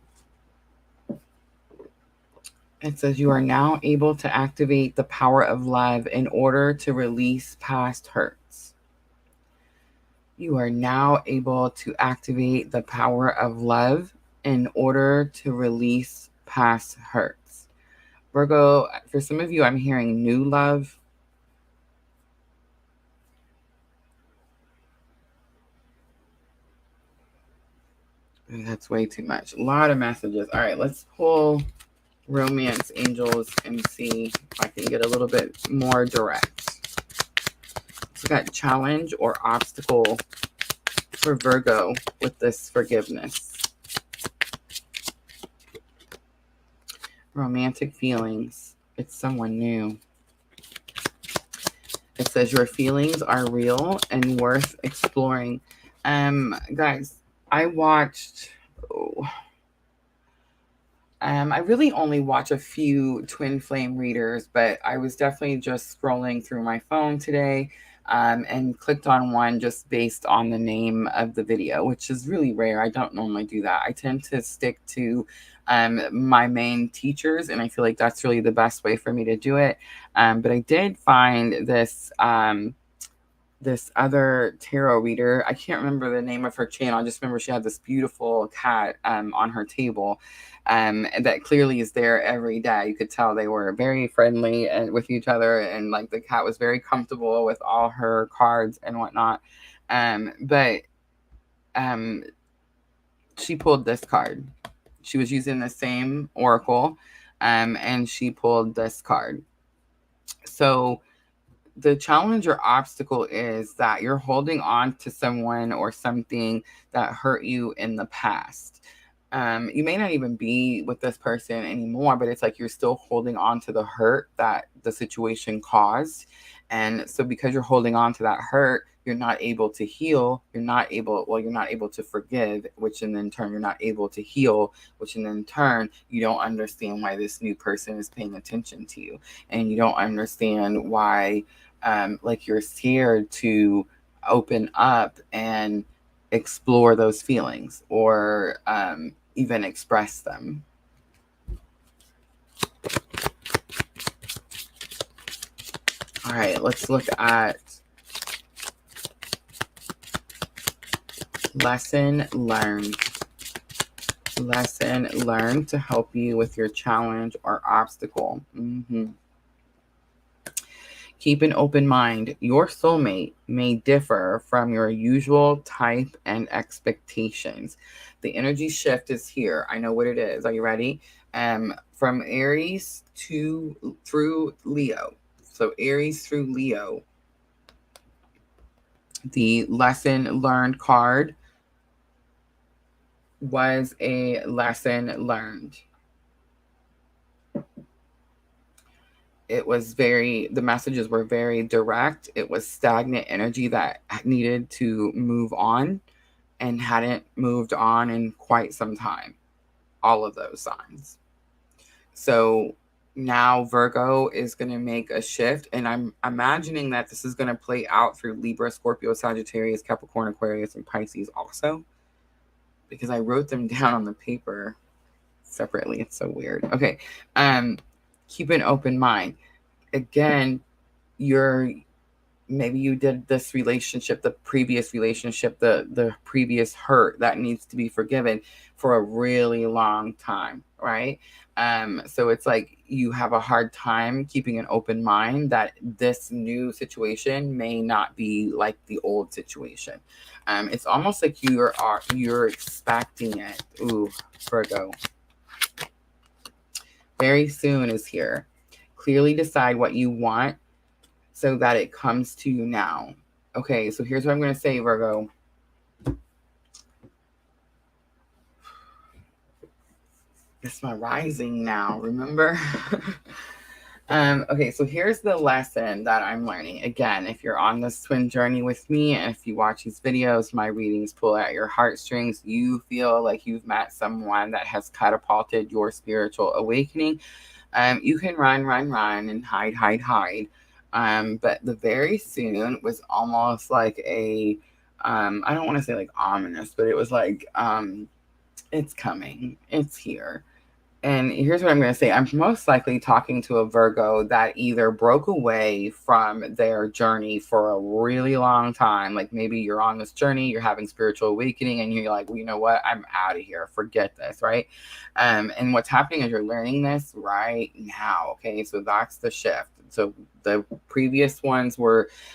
It says you are now able to activate the power of love in order to release past hurts. You are now able to activate the power of love in order to release past hurts. Virgo, for some of you, I'm hearing new love. That's way too much. A lot of messages. All right, let's pull romance angels and see if I can get a little bit more direct. So got challenge or obstacle for Virgo with this forgiveness. Romantic feelings. It's someone new. It says your feelings are real and worth exploring. Guys, I watched... I really only watch a few twin flame readers, but I was definitely just scrolling through my phone today and clicked on one just based on the name of the video, which is really rare. I don't normally do that. I tend to stick to my main teachers, and I feel like that's really the best way for me to do it. But I did find this this other tarot reader. I can't remember the name of her channel. I just remember she had this beautiful cat on her table that clearly is there every day. You could tell they were very friendly and with each other, and like the cat was very comfortable with all her cards and whatnot. But she pulled this card. She was using the same oracle, and she pulled this card. So the challenge or obstacle is that you're holding on to someone or something that hurt you in the past. You may not even be with this person anymore, but it's like you're still holding on to the hurt that the situation caused. And so because you're holding on to that hurt, you're not able to heal, you're not able to forgive, which in then turn you're not able to heal, which in then turn you don't understand why this new person is paying attention to you, and you don't understand why like you're scared to open up and explore those feelings or even express them. All right, let's look at lesson learned. Lesson learned to help you with your challenge or obstacle. Keep an open mind. Your soulmate may differ from your usual type and expectations. The energy shift is here. I know what it is. Are you ready? From Aries through Leo. So Aries through Leo. The lesson learned card was a lesson learned. The messages were very direct. It was stagnant energy that needed to move on and hadn't moved on in quite some time. All of those signs. So now Virgo is going to make a shift, and I'm imagining that this is going to play out through Libra, Scorpio, Sagittarius, Capricorn, Aquarius, and Pisces also, because I wrote them down on the paper separately. It's so weird. Okay. Keep an open mind. Again, maybe you did this relationship, the previous relationship, the previous hurt that needs to be forgiven for a really long time, right? So it's like you have a hard time keeping an open mind that this new situation may not be like the old situation. It's almost like you're expecting it. Ooh, Virgo. Very soon is here. Clearly decide what you want so that it comes to you now. Okay, so here's what I'm going to say, Virgo. It's my rising now, remember? Okay, so here's the lesson that I'm learning. Again, if you're on this twin journey with me, and if you watch these videos, my readings pull at your heartstrings, you feel like you've met someone that has catapulted your spiritual awakening, you can run and hide. But the very soon was almost like a, I don't want to say like ominous, but it was like, it's coming, it's here. And here's what I'm going to say. I'm most likely talking to a Virgo that either broke away from their journey for a really long time. Like maybe you're on this journey, you're having spiritual awakening, and you're like, well, you know what? I'm out of here. Forget this, right? And what's happening is you're learning this right now. Okay, so that's the shift. So the previous ones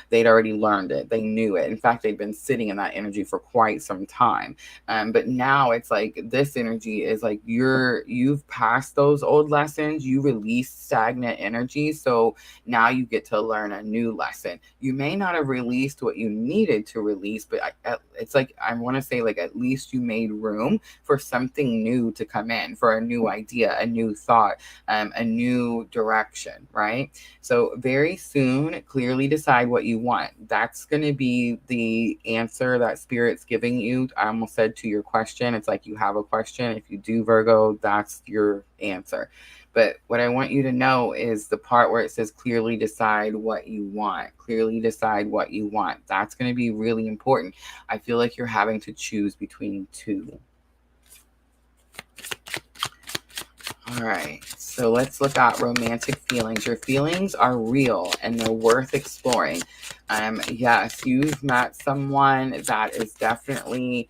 they'd already learned it. They knew it. In fact, they'd been sitting in that energy for quite some time. But now it's like this energy is like you've passed those old lessons. You released stagnant energy. So now you get to learn a new lesson. You may not have released what you needed to release, but it's like, I want to say like at least you made room for something new to come in, for a new idea, a new thought, a new direction, right? So very soon, clearly decide what you want. That's going to be the answer that Spirit's giving you. I almost said to your question, it's like you have a question. If you do, Virgo, that's your answer. But what I want you to know is the part where it says clearly decide what you want. Clearly decide what you want. That's going to be really important. I feel like you're having to choose between two. All right, so let's look at romantic feelings. Your feelings are real and they're worth exploring. Yes, you've met someone that is definitely,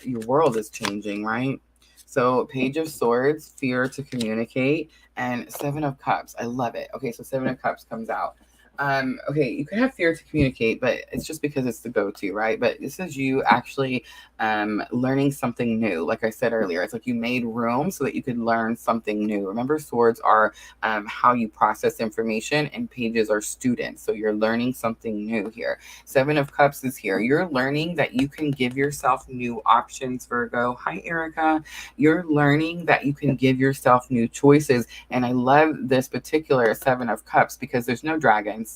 your world is changing, right? So Page of Swords, fear to communicate, and Seven of Cups. I love it. Okay, so Seven of Cups comes out. Okay, you can have fear to communicate, but it's just because it's the go-to, right? But this is you actually learning something new. Like I said earlier, it's like you made room so that you could learn something new. Remember, swords are how you process information, and pages are students. So you're learning something new here. Seven of Cups is here. You're learning that you can give yourself new options, Virgo. Hi, Erica. You're learning that you can give yourself new choices. And I love this particular Seven of Cups because there's no dragons.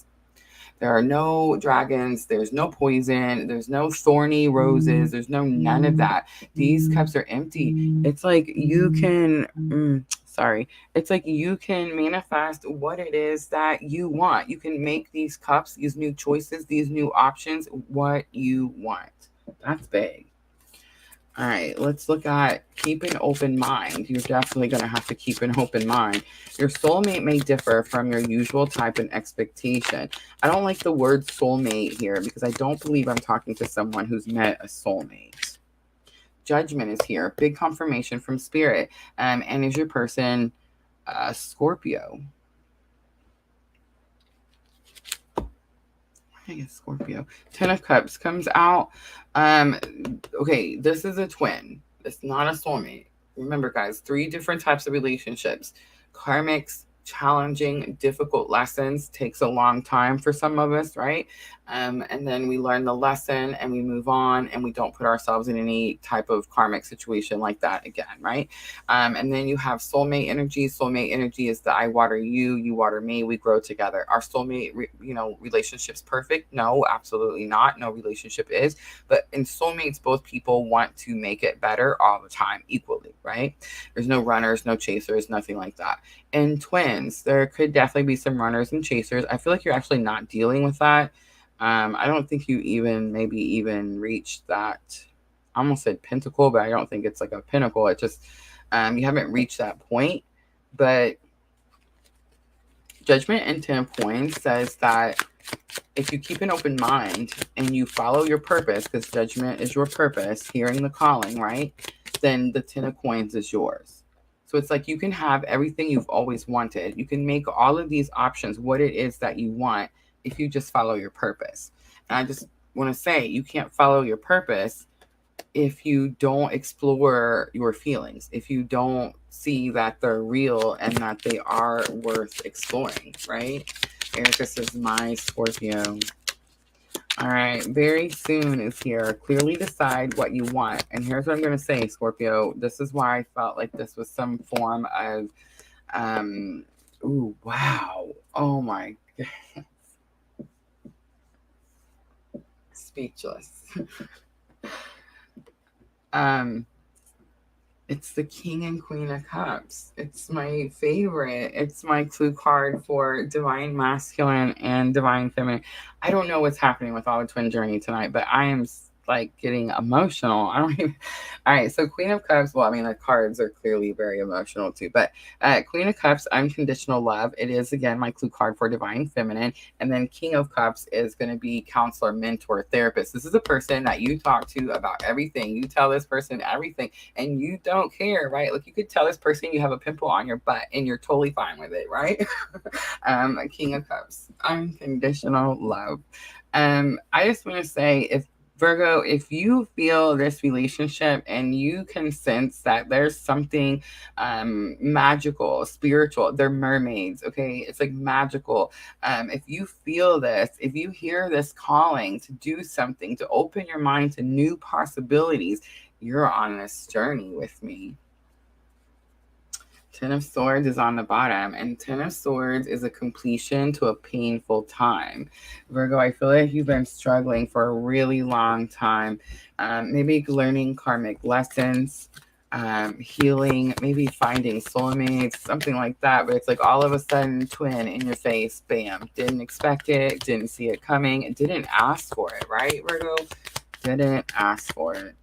There are no dragons. There's no poison. There's no thorny roses. There's no none of that. These cups are empty. It's like you can, it's like you can manifest what it is that you want. You can make these cups, these new choices, these new options, what you want. That's big. All right, let's look at keep an open mind. You're definitely going to have to keep an open mind. Your soulmate may differ from your usual type and expectation. I don't like the word soulmate here because I don't believe I'm talking to someone who's met a soulmate. Judgment is here. Big confirmation from spirit. And is your person Scorpio? I guess Scorpio. 10 of Cups comes out. Okay, this is a twin. It's not a soulmate. Remember, guys, 3 different types of relationships. Karmics, challenging, difficult lessons. Takes a long time for some of us, right? And then we learn the lesson and we move on and we don't put ourselves in any type of karmic situation like that again, right? And then you have soulmate energy. Soulmate energy is the I water you, you water me, we grow together. Our soulmate, relationship's perfect? No, absolutely not. No relationship is. But in soulmates, both people want to make it better all the time, equally, right? There's no runners, no chasers, nothing like that. In twins, there could definitely be some runners and chasers. I feel like you're actually not dealing with that. I don't think you even reached that. I almost said pentacle, but I don't think it's like a pinnacle. It just, you haven't reached that point. But Judgment and 10 of Coins says that if you keep an open mind and you follow your purpose, because Judgment is your purpose, hearing the calling, right? Then the 10 of Coins is yours. So it's like you can have everything you've always wanted. You can make all of these options, what it is that you want, if you just follow your purpose. And I just want to say, you can't follow your purpose if you don't explore your feelings, if you don't see that they're real and that they are worth exploring, right? Erica says, my Scorpio. All right, very soon is here. Clearly decide what you want. And here's what I'm going to say, Scorpio. This is why I felt like this was some form of, ooh, wow. Oh my God. Speechless. It's the King and Queen of Cups. It's my favorite. It's my clue card for divine masculine and divine feminine. I don't know what's happening with all the twin journey tonight, but I am like getting emotional. I don't even. All right, so Queen of Cups. Well, I mean, the cards are clearly very emotional too. But Queen of Cups, unconditional love. It is again my clue card for divine feminine. And then King of Cups is going to be counselor, mentor, therapist. This is a person that you talk to about everything. You tell this person everything, and you don't care, right? Like you could tell this person you have a pimple on your butt, and you're totally fine with it, right? King of Cups, unconditional love. I just want to say, if Virgo, if you feel this relationship and you can sense that there's something magical, spiritual, they're mermaids, okay? It's like magical. If you feel this, if you hear this calling to do something, to open your mind to new possibilities, you're on this journey with me. 10 of Swords is on the bottom, and 10 of Swords is a completion to a painful time. Virgo, I feel like you've been struggling for a really long time, maybe learning karmic lessons, healing, maybe finding soulmates, something like that. But it's like all of a sudden, twin in your face, bam. Didn't expect it, didn't see it coming, didn't ask for it, right, Virgo? Didn't ask for it.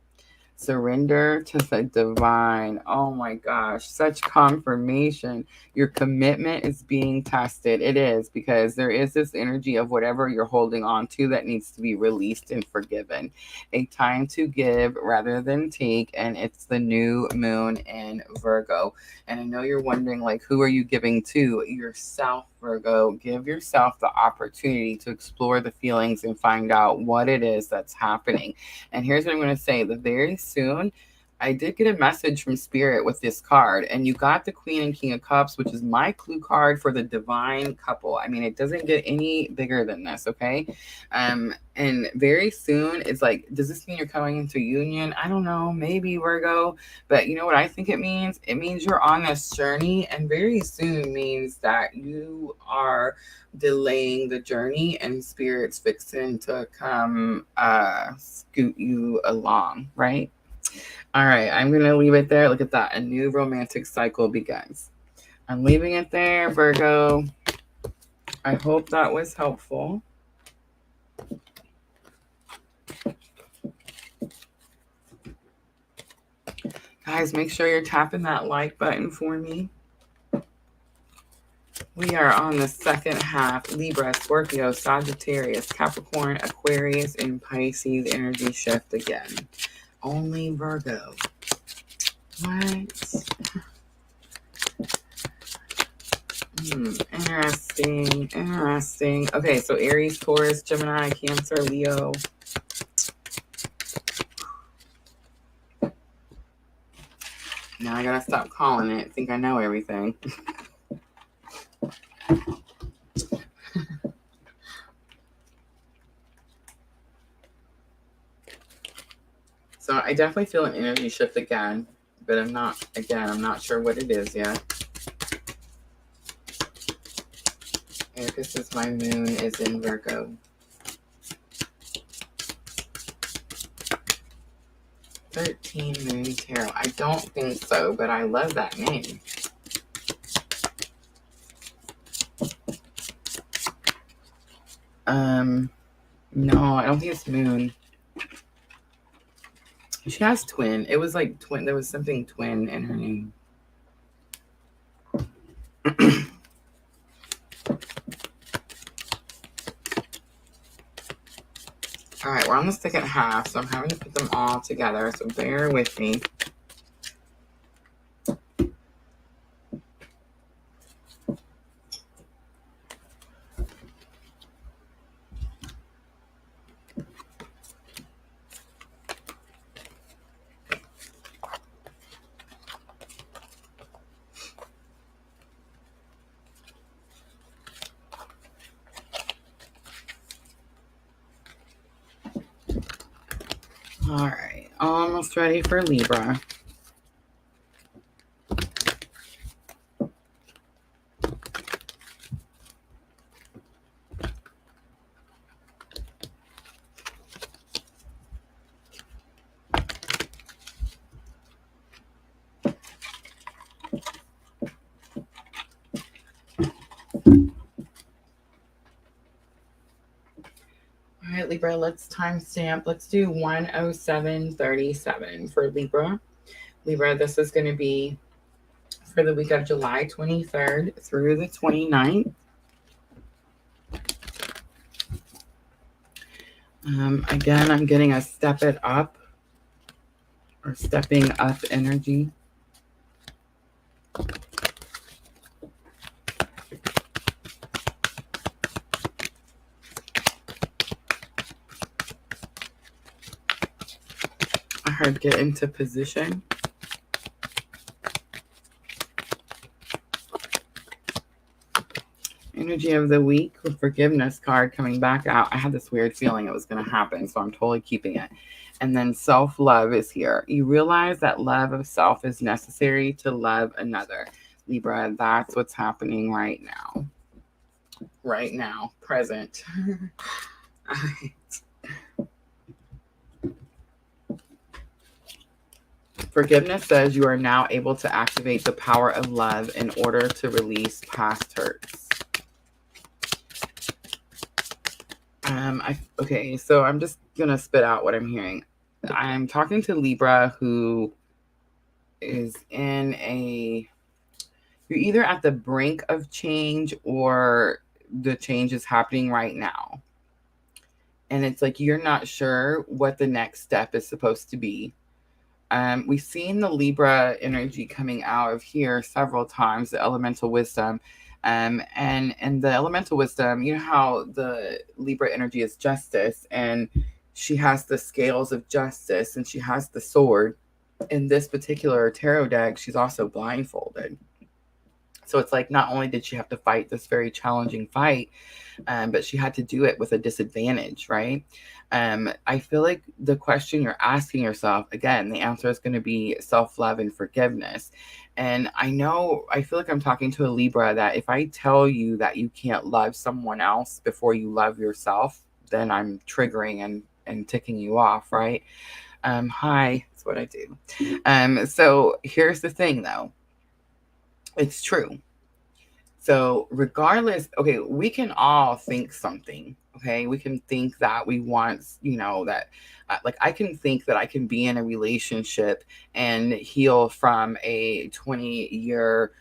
Surrender to the divine. Oh my gosh, such confirmation. Your commitment is being tested. It is, because there is this energy of whatever you're holding on to that needs to be released and forgiven. A time to give rather than take, and it's the new moon in Virgo. And I know you're wondering, like, who are you giving to? Yourself, Virgo. Give yourself the opportunity to explore the feelings and find out what it is that's happening. And here's what I'm going to say. The very soon, I did get a message from Spirit with this card, and you got the Queen and King of Cups, which is my clue card for the divine couple. I mean, it doesn't get any bigger than this, okay? And very soon, it's like, does this mean you're coming into union? I don't know, maybe Virgo, but you know what I think it means? It means you're on this journey, and very soon means that you are delaying the journey, and Spirit's fixing to come scoot you along, right? All right, I'm going to leave it there. Look at that. A new romantic cycle begins. I'm leaving it there, Virgo. I hope that was helpful. Guys, make sure you're tapping that like button for me. We are on the second half. Libra, Scorpio, Sagittarius, Capricorn, Aquarius, and Pisces energy shift again. Only Virgo. What? Interesting. Okay, so Aries, Taurus, Gemini, Cancer, Leo. Now I gotta stop calling it. I think I know everything. So I definitely feel an energy shift again, but I'm not sure what it is yet. And this is my moon is in Virgo. 13 Moon Tarot. I don't think so, but I love that name. No, I don't think it's Moon. She has twin. It was like twin. There was something twin in her name. All right, we're on the second half, so I'm having to put them all together, so bear with me. All right, almost ready for Libra. All right, Libra, let's timestamp. Let's do 107:37 for Libra. Libra, this is going to be for the week of July 23rd through the 29th. Again, I'm getting a step it up or stepping up energy. I heard get into position. Energy of the week with forgiveness card coming back out. I had this weird feeling it was going to happen, so I'm totally keeping it. And then self-love is here. You realize that love of self is necessary to love another. Libra, that's what's happening right now. Right now, present. All right. Forgiveness says you are now able to activate the power of love in order to release past hurts. Okay, so I'm just going to spit out what I'm hearing. I'm talking to Libra who is in you're either at the brink of change or the change is happening right now. And it's like you're not sure what the next step is supposed to be. We've seen the Libra energy coming out of here several times, the elemental wisdom. And the elemental wisdom, you know how the Libra energy is justice, and she has the scales of justice, and she has the sword. in this particular tarot deck, she's also blindfolded. So it's like, not only did she have to fight this very challenging fight, but she had to do it with a disadvantage, right? I feel like the question you're asking yourself, again, the answer is going to be self-love and forgiveness. And I feel like I'm talking to a Libra, that if I tell you that you can't love someone else before you love yourself, then I'm triggering and ticking you off, right? Hi, that's what I do. So here's the thing though. It's true. So regardless, okay, we can all think something. Okay, we can think that we want, that like I can think that I can be in a relationship and heal from a 20-year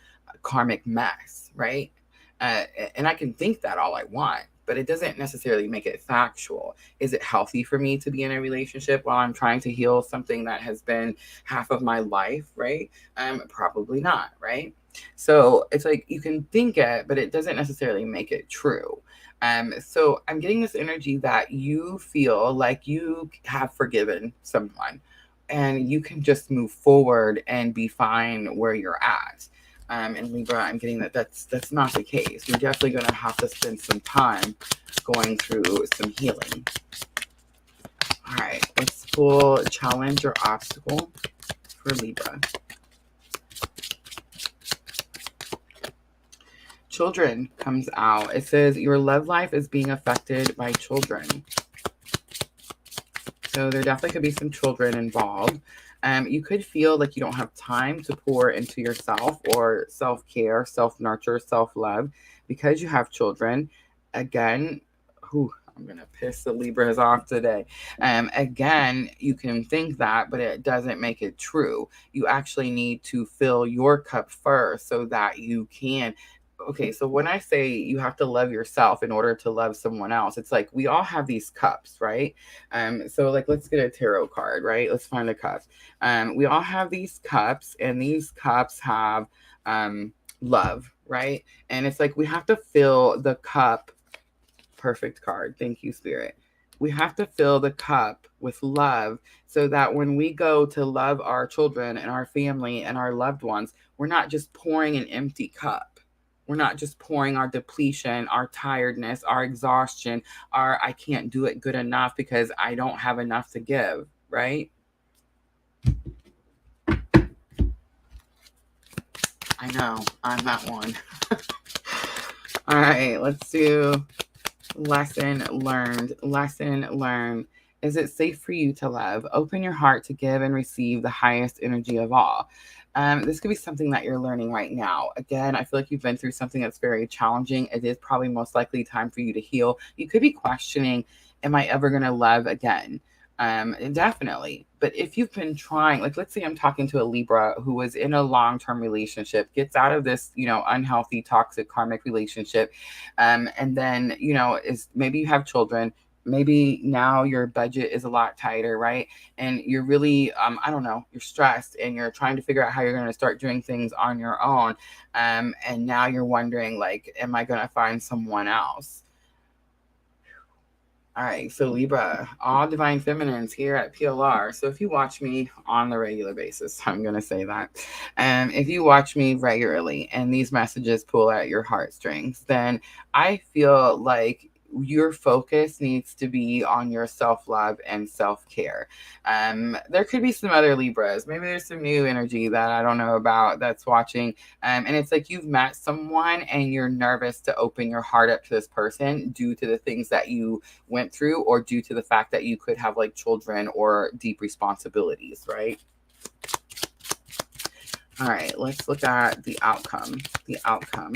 karmic mess, right? And I can think that all I want, but it doesn't necessarily make it factual. Is it healthy for me to be in a relationship while I'm trying to heal something that has been half of my life, right? Probably not, right? So it's like you can think it, but it doesn't necessarily make it true. So I'm getting this energy that you feel like you have forgiven someone and you can just move forward and be fine where you're at. And Libra, I'm getting that's not the case. You're definitely going to have to spend some time going through some healing. All right, let's pull challenge or obstacle for Libra. Children comes out. It says your love life is being affected by children. So there definitely could be some children involved. You could feel like you don't have time to pour into yourself or self-care, self-nurture, self-love because you have children. Again, I'm going to piss the Libras off today. Again, you can think that, but it doesn't make it true. You actually need to fill your cup first so that you can. Okay, so when I say you have to love yourself in order to love someone else, it's like we all have these cups, right? So like let's get a tarot card, right? Let's find a cup. We all have these cups, and these cups have love, right? And it's like we have to fill the cup. Perfect card. Thank you, Spirit. We have to fill the cup with love so that when we go to love our children and our family and our loved ones, we're not just pouring an empty cup. We're not just pouring our depletion, our tiredness, our exhaustion, our I can't do it good enough because I don't have enough to give, right? I know, I'm that one. All right, let's do lesson learned. Lesson learned. Is it safe for you to love? Open your heart to give and receive the highest energy of all. This could be something that you're learning right now. Again, I feel like you've been through something that's very challenging. It is probably most likely time for you to heal. You could be questioning, am I ever going to love again? Definitely. But if you've been trying, like, let's say I'm talking to a Libra who was in a long-term relationship, gets out of this, unhealthy, toxic, karmic relationship. And then, is maybe you have children. Maybe now your budget is a lot tighter, right? And you're really, I don't know, you're stressed and you're trying to figure out how you're going to start doing things on your own. And now you're wondering, like, am I going to find someone else? All right, so Libra, all divine feminines here at PLR. So if you watch me on the regular basis, I'm going to say that. If you watch me regularly and these messages pull at your heartstrings, then I feel like your focus needs to be on your self-love and self-care. There could be some other Libras. Maybe there's some new energy that I don't know about that's watching. And it's like you've met someone and you're nervous to open your heart up to this person due to the things that you went through or due to the fact that you could have like children or deep responsibilities, right? All right, let's look at the outcome. The outcome.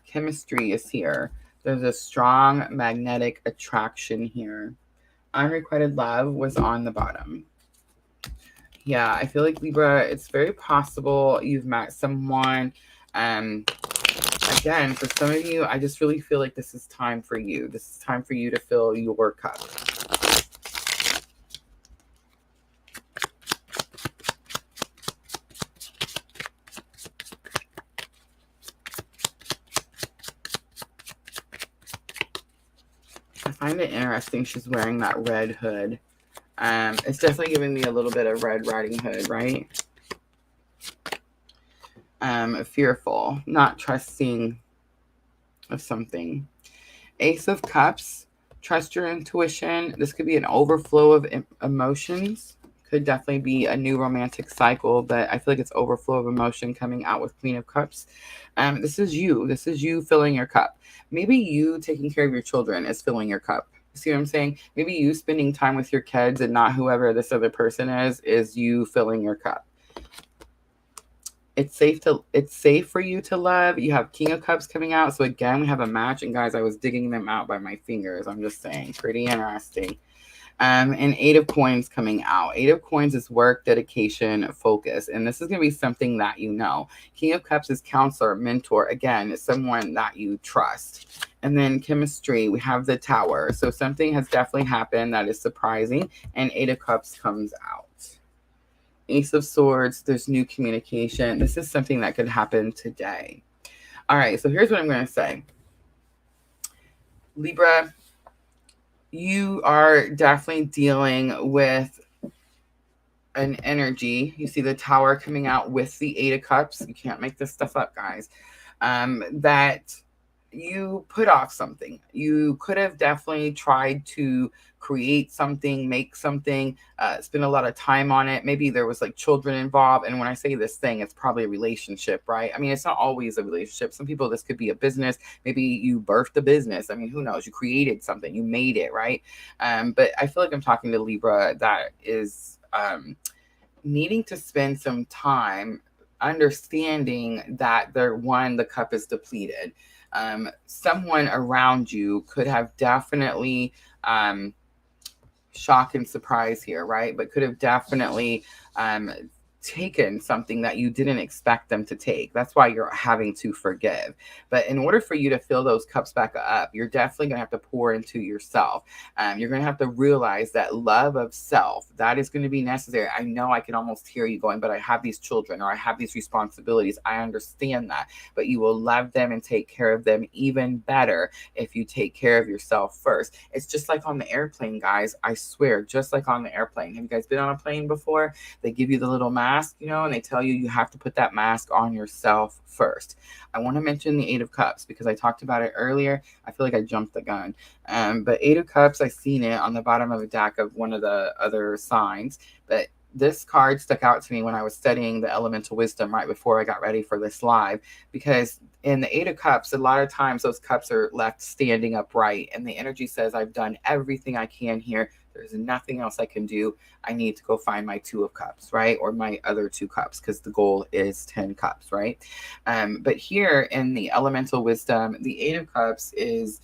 Chemistry is here. There's a strong magnetic attraction here. Unrequited love was on the bottom. Yeah, I feel like Libra, it's very possible you've met someone. Again, for some of you, I just really feel like this is time for you. This is time for you to fill your cup. I find it interesting she's wearing that red hood. It's definitely giving me a little bit of Red Riding Hood, right? Fearful, not trusting of something. Ace of Cups, trust your intuition. This could be an overflow of emotions. Could definitely be a new romantic cycle, but I feel like it's overflow of emotion coming out with Queen of Cups. This is you. This is you filling your cup. Maybe you taking care of your children is filling your cup. See what I'm saying? Maybe you spending time with your kids and not whoever this other person is you filling your cup. It's safe for you to love. You have King of Cups coming out. So again, we have a match. And guys, I was digging them out by my fingers. I'm just saying, pretty interesting. And Eight of Coins coming out. Eight of Coins is work, dedication, focus. And this is going to be something that you know. King of Cups is counselor, mentor. Again, someone that you trust. And then chemistry, we have the Tower. So something has definitely happened that is surprising. And Eight of Cups comes out. Ace of Swords, there's new communication. This is something that could happen today. All right, so here's what I'm going to say. Libra, you are definitely dealing with an energy. You see the Tower coming out with the Eight of Cups. You can't make this stuff up, guys. That you put off something. You could have definitely tried to create something, make something, spend a lot of time on it. Maybe there was like children involved. And when I say this thing, it's probably a relationship, right? I mean, it's not always a relationship. Some people, this could be a business. Maybe you birthed a business. I mean, who knows? You created something, you made it, right? But I feel like I'm talking to Libra that is needing to spend some time understanding that the cup is depleted. Someone around you could have definitely shock and surprise here, right? But could have definitely taken something that you didn't expect them to take. That's why you're having to forgive. But in order for you to fill those cups back up, you're definitely going to have to pour into yourself. You're going to have to realize that love of self, that is going to be necessary. I know I can almost hear you going, but I have these children or I have these responsibilities. I understand that, but you will love them and take care of them even better if you take care of yourself first. It's just like on the airplane, guys. I swear, just like on the airplane. Have you guys been on a plane before? They give you the little mask, you know, and they tell you you have to put that mask on yourself first. I want to mention the Eight of Cups because I talked about it earlier. I feel like I jumped the gun. But Eight of Cups, I seen it on the bottom of a deck of one of the other signs. But this card stuck out to me when I was studying the elemental wisdom right before I got ready for this live, because in the Eight of Cups, a lot of times those cups are left standing upright and the energy says, I've done everything I can here. There's nothing else I can do. I need to go find my Two of Cups, right? Or my other 2 cups, because the goal is 10 cups, right? But here in the elemental wisdom, the Eight of Cups is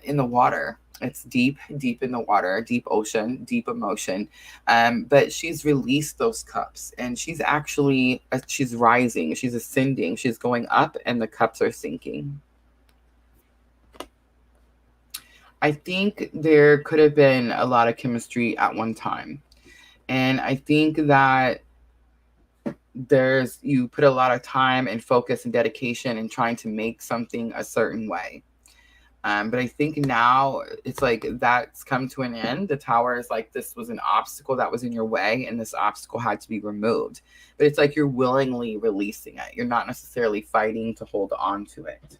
in the water. It's deep, deep in the water, deep ocean, deep emotion. But she's released those cups and she's actually, she's rising, she's ascending, she's going up and the cups are sinking. I think there could have been a lot of chemistry at one time. And I think that you put a lot of time and focus and dedication in trying to make something a certain way. But I think now it's like that's come to an end. The Tower is like, this was an obstacle that was in your way and this obstacle had to be removed. But it's like you're willingly releasing it. You're not necessarily fighting to hold on to it.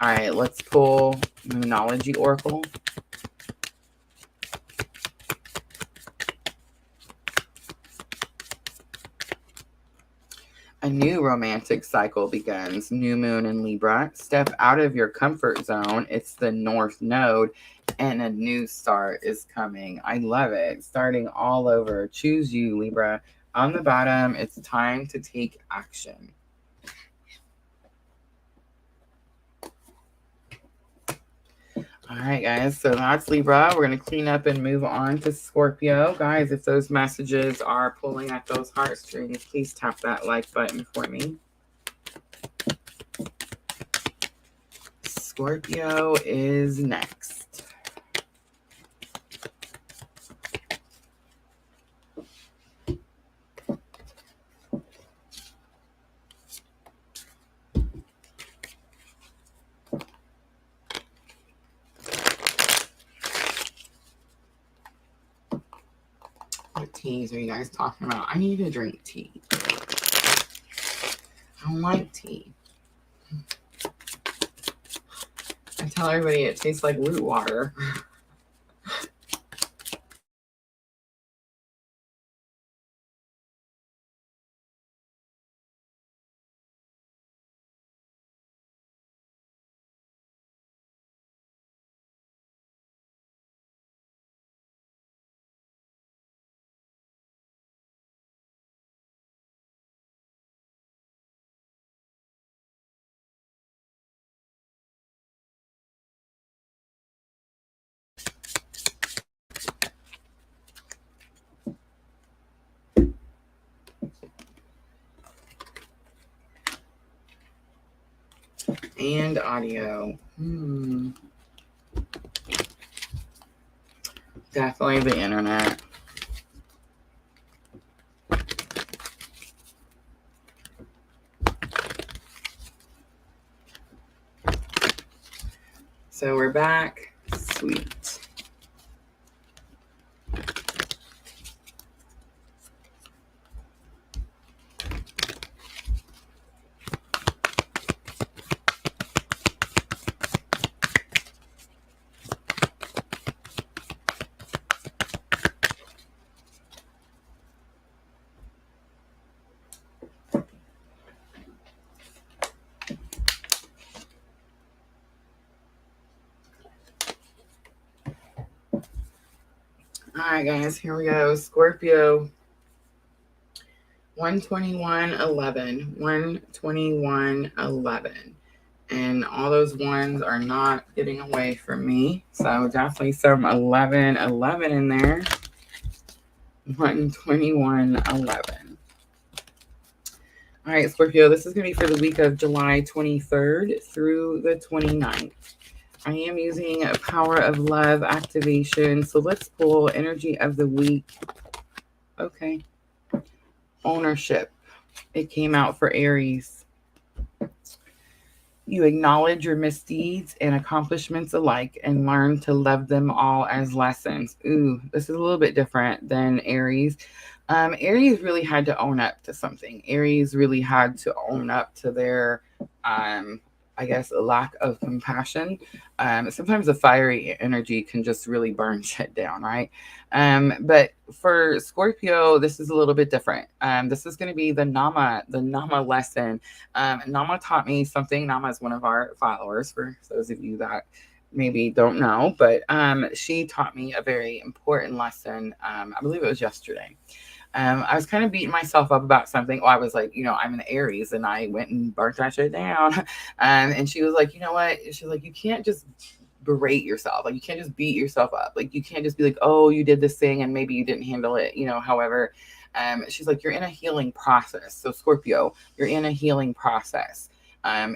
All right, let's pull Moonology Oracle. A new romantic cycle begins. New moon in Libra. Step out of your comfort zone. It's the North Node and a new start is coming. I love it. Starting all over. Choose you, Libra. On the bottom, it's time to take action. All right, guys, so that's Libra. We're going to clean up and move on to Scorpio. Guys, if those messages are pulling at those heartstrings, please tap that like button for me. Scorpio is next. teas are you guys talking about? I need to drink tea. I don't like tea. I tell everybody it tastes like root water. And audio. Definitely the internet. So we're back. Sweet. All right, guys, here we go. Scorpio, 121:11, 121:11. And all those ones are not getting away from me. So definitely some 11:11 in there. 121:11. All right, Scorpio, this is going to be for the week of July 23rd through the 29th. I am using a power of love activation. So let's pull energy of the week. Okay. Ownership. It came out for Aries. You acknowledge your misdeeds and accomplishments alike and learn to love them all as lessons. Ooh, this is a little bit different than Aries. Aries really had to own up to something. Aries really had to own up to their I guess, a lack of compassion. Sometimes the fiery energy can just really burn shit down, right? But for Scorpio, this is a little bit different. This is going to be the Nama lesson. Nama taught me something. Nama is one of our followers, for those of you that maybe don't know, but she taught me a very important lesson. I believe it was yesterday. I was kind of beating myself up about something. Well, I was like, I'm an Aries and I went and burnt that shit down. And she was like, you know what? She's like, you can't just berate yourself. Like, you can't just beat yourself up. Like, you can't just be like, oh, you did this thing and maybe you didn't handle it, however. She's like, you're in a healing process. So Scorpio, you're in a healing process.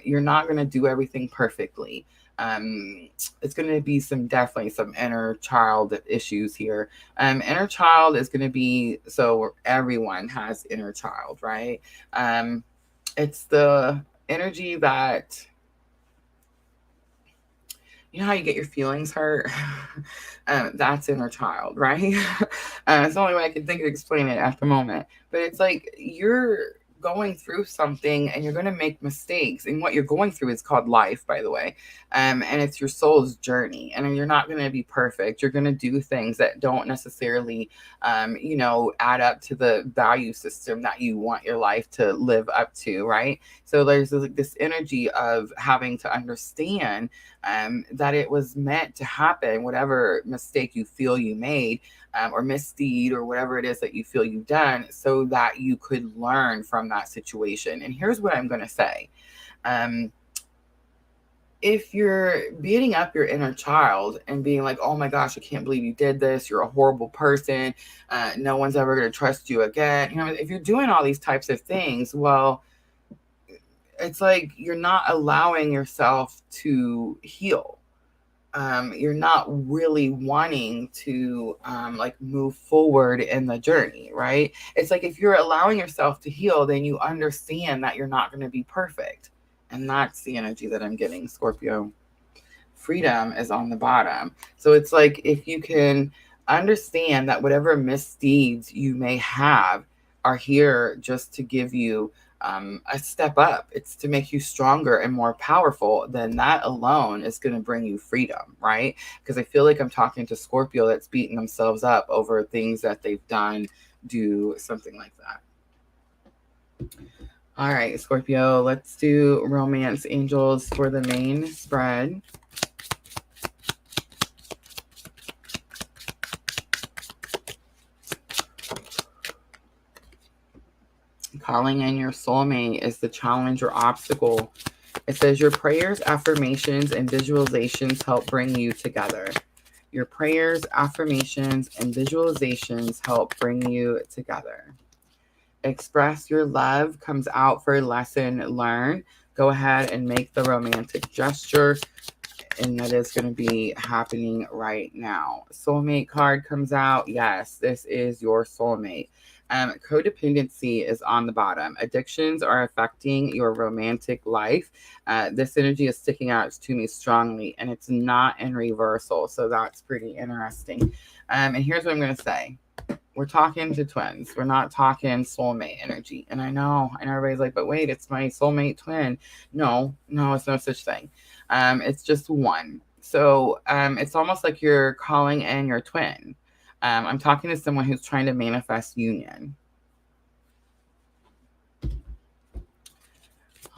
You're not going to do everything perfectly. It's going to be definitely some inner child issues here. Inner child is going to be, so everyone has inner child, right? It's the energy that, you know how you get your feelings hurt? That's inner child, right? It's the only way I can think of explain it at the moment. But it's like you're going through something and you're going to make mistakes, and what you're going through is called life, by the way, and it's your soul's journey, and you're not going to be perfect. You're going to do things that don't necessarily add up to the value system that you want your life to live up to, right? So there's this energy of having to understand that it was meant to happen, whatever mistake you feel you made, or misdeed, or whatever it is that you feel you've done, so that you could learn from that situation. And here's what I'm going to say. If you're beating up your inner child and being like, oh my gosh, I can't believe you did this, you're a horrible person, no one's ever going to trust you again. If you're doing all these types of things, well, it's like you're not allowing yourself to heal. You're not really wanting to move forward in the journey, right? It's like if you're allowing yourself to heal, then you understand that you're not going to be perfect. And that's the energy that I'm getting, Scorpio. Freedom is on the bottom. So it's like if you can understand that whatever misdeeds you may have are here just to give you a step up. It's to make you stronger and more powerful. Then that alone is going to bring you freedom, right? Because I feel like I'm talking to Scorpio that's beating themselves up over things that they've done, do something like that. All right, Scorpio, let's do romance angels for the main spread. Calling in your soulmate is the challenge or obstacle. It says your prayers, affirmations, and visualizations help bring you together. Your prayers, affirmations, and visualizations help bring you together. Express your love comes out for a lesson learned. Go ahead and make the romantic gesture, and that is going to be happening right now. Soulmate card comes out. Yes, this is your soulmate. Codependency is on the bottom. Addictions are affecting your romantic life. This energy is sticking out to me strongly, and it's not in reversal. So that's pretty interesting. And here's what I'm going to say. We're talking to twins. We're not talking soulmate energy. And I know everybody's like, but wait, it's my soulmate twin. No, it's no such thing. It's just one. So it's almost like you're calling in your twin. I'm talking to someone who's trying to manifest union.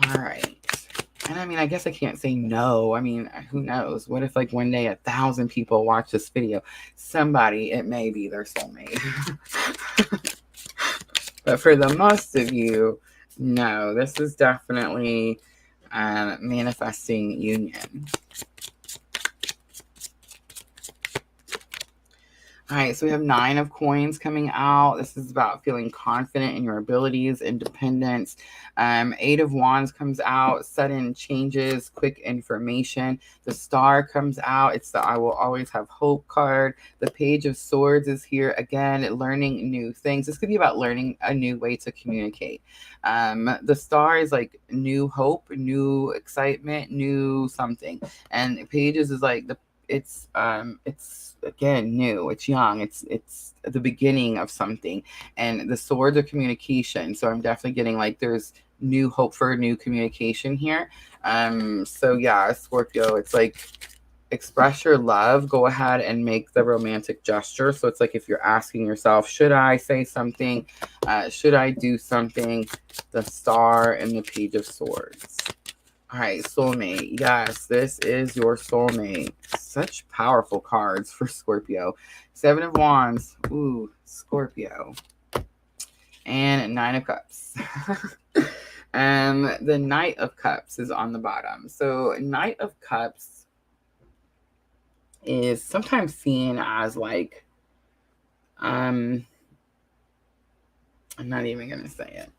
All right. And I mean, I guess I can't say no. I mean, who knows? What if like one day 1,000 people watch this video? Somebody, it may be their soulmate. But for the most of you, no, this is definitely manifesting union. All right, so we have 9 of coins coming out. This is about feeling confident in your abilities, independence. 8 of wands comes out, sudden changes, quick information. The star comes out. It's the I will always have hope card. The page of swords is here again, learning new things. This could be about learning a new way to communicate. The star is like new hope, new excitement, new something. And pages is like it's again new, it's young, it's the beginning of something. And the swords are communication, so I'm definitely getting like there's new hope for new communication here. So yeah, Scorpio, it's like express your love. Go ahead and make the romantic gesture. So it's like if you're asking yourself, should I say something, should I do something? The star and the page of swords. All right, soulmate. Yes, this is your soulmate. Such powerful cards for Scorpio. 7 of wands. Ooh, Scorpio. And 9 of cups. The Knight of Cups is on the bottom. So Knight of Cups is sometimes seen as like, I'm not even going to say it.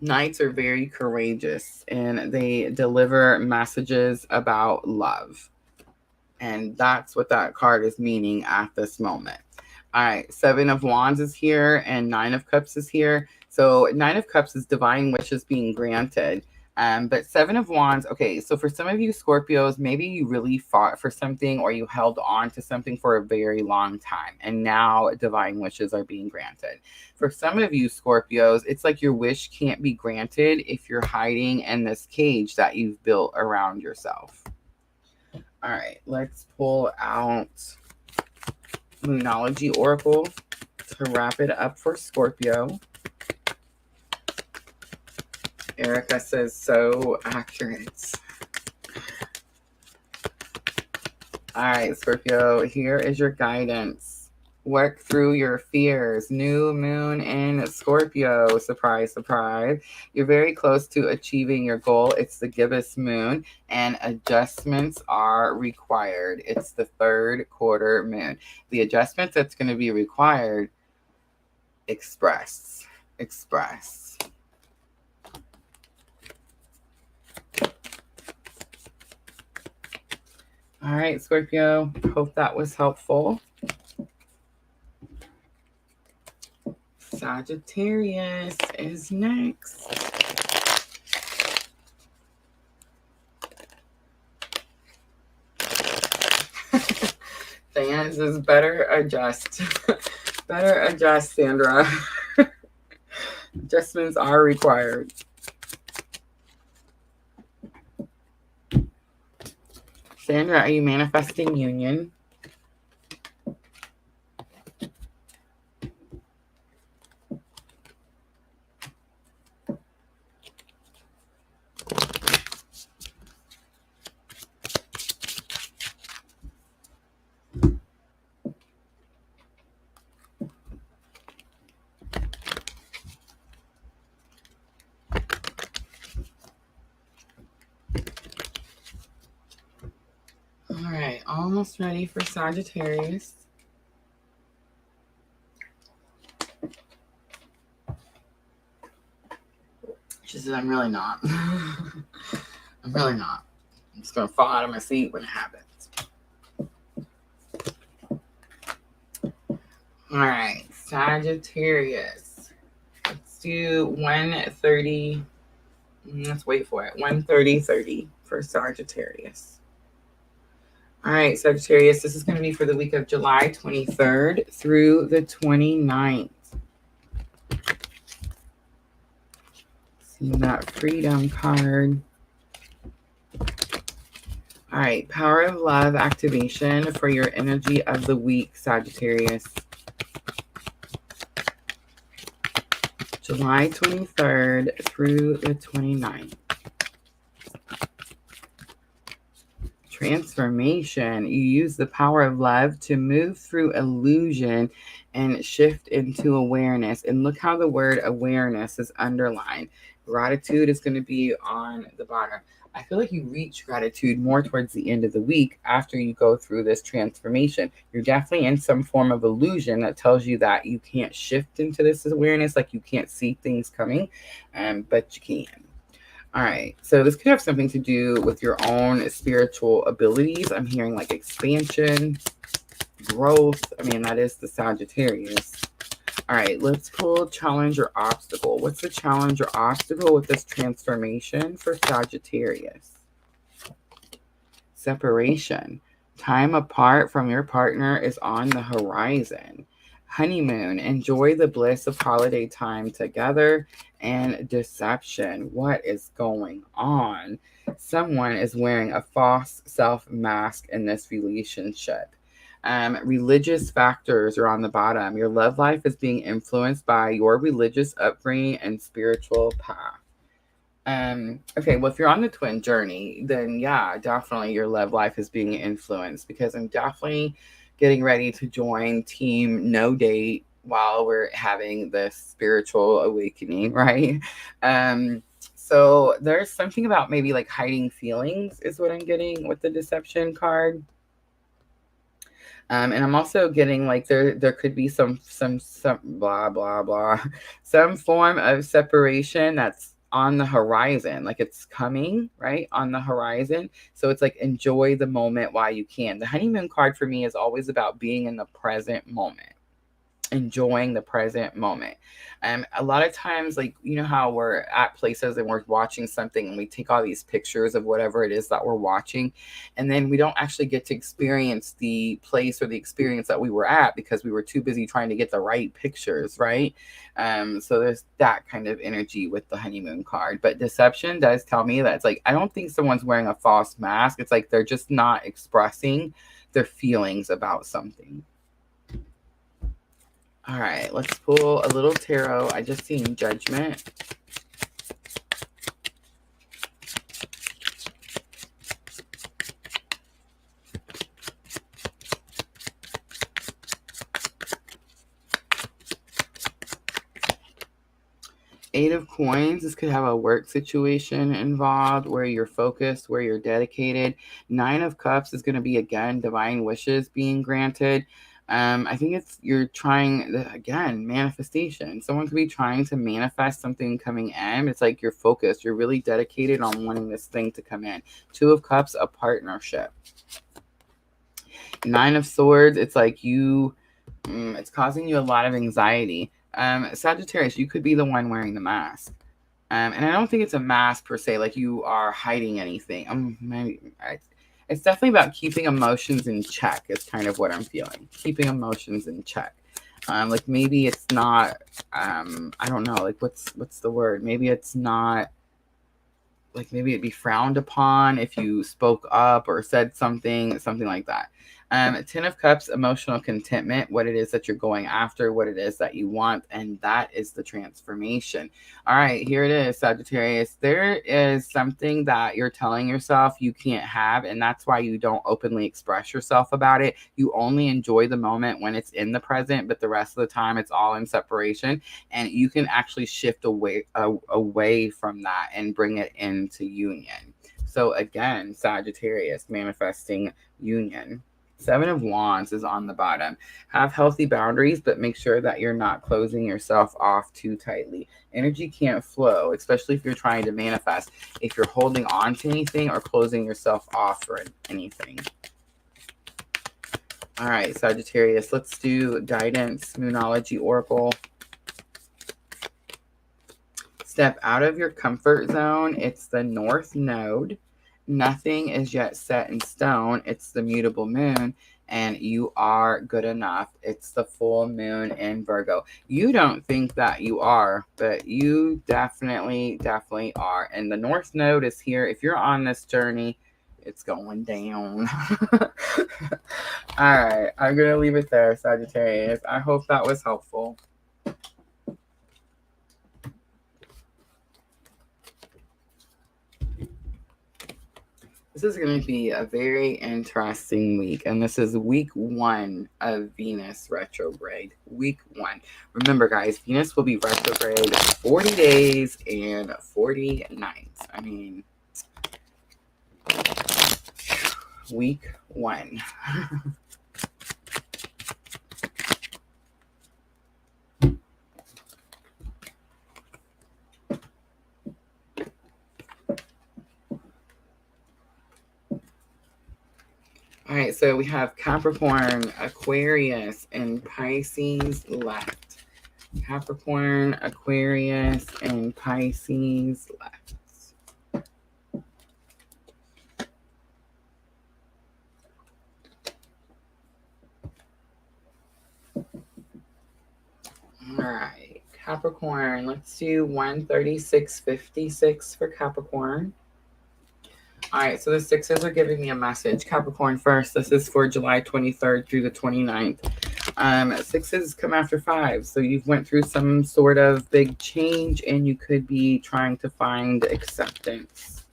Knights are very courageous and they deliver messages about love. And that's what that card is meaning at this moment. All right, 7 of wands is here and 9 of cups is here. So 9 of cups is divine wishes being granted. But 7 of wands, okay, so for some of you Scorpios, maybe you really fought for something or you held on to something for a very long time. And now divine wishes are being granted. For some of you Scorpios, it's like your wish can't be granted if you're hiding in this cage that you've built around yourself. All right, let's pull out Moonology Oracle to wrap it up for Scorpio. Erica says, so accurate. All right, Scorpio, here is your guidance. Work through your fears. New moon in Scorpio. Surprise, surprise. You're very close to achieving your goal. It's the gibbous moon, and adjustments are required. It's the 3rd quarter moon. The adjustment that's going to be required, express. All right, Scorpio, hope that was helpful. Sagittarius is next. Diana says, better adjust. Better adjust, Sandra. Adjustments are required. Sandra, are you manifesting union? All right, almost ready for Sagittarius. She says, I'm really not. I'm really not. I'm just going to fall out of my seat when it happens. All right, Sagittarius. Let's do 130. Let's wait for it. 130 for Sagittarius. All right, Sagittarius, this is going to be for the week of July 23rd through the 29th. See that freedom card. All right, power of love activation for your energy of the week, Sagittarius. July 23rd through the 29th. Transformation. You use the power of love to move through illusion and shift into awareness. And look how the word awareness is underlined. Gratitude is going to be on the bottom. I feel like you reach gratitude more towards the end of the week after you go through this transformation. You're definitely in some form of illusion that tells you that you can't shift into this awareness, like you can't see things coming, but you can. All right, so this could have something to do with your own spiritual abilities. I'm hearing like expansion, growth. I mean, that is the Sagittarius. All right, let's pull challenge or obstacle. What's the challenge or obstacle with this transformation for Sagittarius? Separation. Time apart from your partner is on the horizon. Honeymoon. Enjoy the bliss of holiday time together. And deception. What is going on? Someone is wearing a false self mask in this relationship. Religious factors are on the bottom. Your love life is being influenced by your religious upbringing and spiritual path. Okay, well, if you're on the twin journey, then yeah, definitely your love life is being influenced, because I'm definitely getting ready to join team no date while we're having this spiritual awakening, right? So there's something about maybe like hiding feelings is what I'm getting with the deception card. And I'm also getting like there could be some blah blah blah, some form of separation that's on the horizon, like it's coming right on the horizon. So it's like enjoy the moment while you can. The honeymoon card for me is always about being in the present moment, enjoying the present moment. A lot of times, like, you know how we're at places and we're watching something and we take all these pictures of whatever it is that we're watching, and then we don't actually get to experience the place or the experience that we were at because we were too busy trying to get the right pictures, right? So there's that kind of energy with the honeymoon card. But deception does tell me that it's like, I don't think someone's wearing a false mask. It's like they're just not expressing their feelings about something. All right, let's pull a little tarot. I just seen Judgment. Eight of Coins. This could have a work situation involved where you're focused, where you're dedicated. Nine of Cups is going to be, again, divine wishes being granted. I think it's you're trying, again, manifestation. Someone could be trying to manifest something coming in. It's like you're focused. You're really dedicated on wanting this thing to come in. Two of Cups, a partnership. Nine of Swords, it's like you, it's causing you a lot of anxiety. Sagittarius, you could be the one wearing the mask. And I don't think it's a mask per se, like you are hiding anything. It's definitely about keeping emotions in check is kind of what I'm feeling. Keeping emotions in check. Like maybe it's not, I don't know, like what's the word? Maybe it's not, like maybe it'd be frowned upon if you spoke up or said something like that. 10 of Cups, emotional contentment, what it is that you're going after, what it is that you want, and that is the transformation. All right, here it is, Sagittarius. There is something that you're telling yourself you can't have, and that's why you don't openly express yourself about it. You only enjoy the moment when it's in the present, but the rest of the time it's all in separation, and you can actually shift away from that and bring it into union. So again, Sagittarius, manifesting union. 7 of Wands is on the bottom. Have healthy boundaries, but make sure that you're not closing yourself off too tightly. Energy can't flow, especially if you're trying to manifest, if you're holding on to anything or closing yourself off for anything. All right, Sagittarius, let's do guidance, Moonology, Oracle. Step out of your comfort zone. It's the North Node. Nothing is yet set in stone. It's the mutable moon, and you are good enough. It's the full moon in Virgo. You don't think that you are, but you definitely are. And the North Node is here. If you're on this journey, it's going down. All right, I'm going to leave it there, Sagittarius. I hope that was helpful. This is going to be a very interesting week, and this is week 1 of Venus retrograde. Week 1. Remember, guys, Venus will be retrograde 40 days and 40 nights. I mean, week 1. All right, so we have Capricorn, Aquarius, and Pisces left. Capricorn, Aquarius, and Pisces left. All right, Capricorn, let's do 136.56 for Capricorn. All right, so the 6s are giving me a message. Capricorn first, this is for July 23rd through the 29th. 6s come after 5, so you've went through some sort of big change, and you could be trying to find acceptance.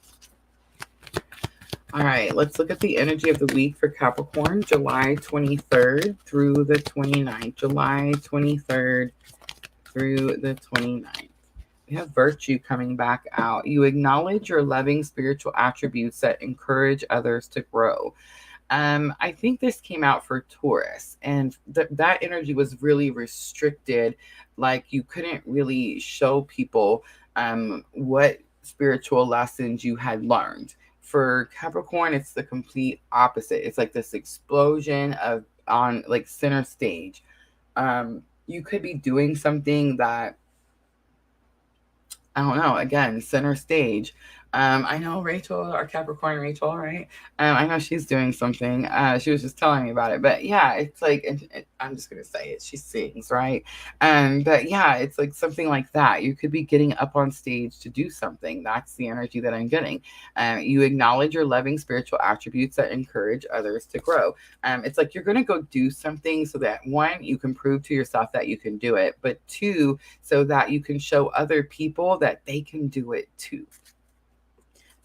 All right, let's look at the energy of the week for Capricorn, July 23rd through the 29th. July 23rd through the 29th. We have virtue coming back out. You acknowledge your loving spiritual attributes that encourage others to grow. I think this came out for Taurus, and that energy was really restricted. Like you couldn't really show people what spiritual lessons you had learned. For Capricorn, it's the complete opposite. It's like this explosion of on like center stage. You could be doing something that, I don't know, again, center stage. I know Rachel, our Capricorn Rachel, right? I know she's doing something. She was just telling me about it. But yeah, it's like, I'm just going to say it. She sings, right? But yeah, it's like something like that. You could be getting up on stage to do something. That's the energy that I'm getting. You acknowledge your loving spiritual attributes that encourage others to grow. It's like you're going to go do something so that, 1, you can prove to yourself that you can do it. But 2, so that you can show other people that they can do it too.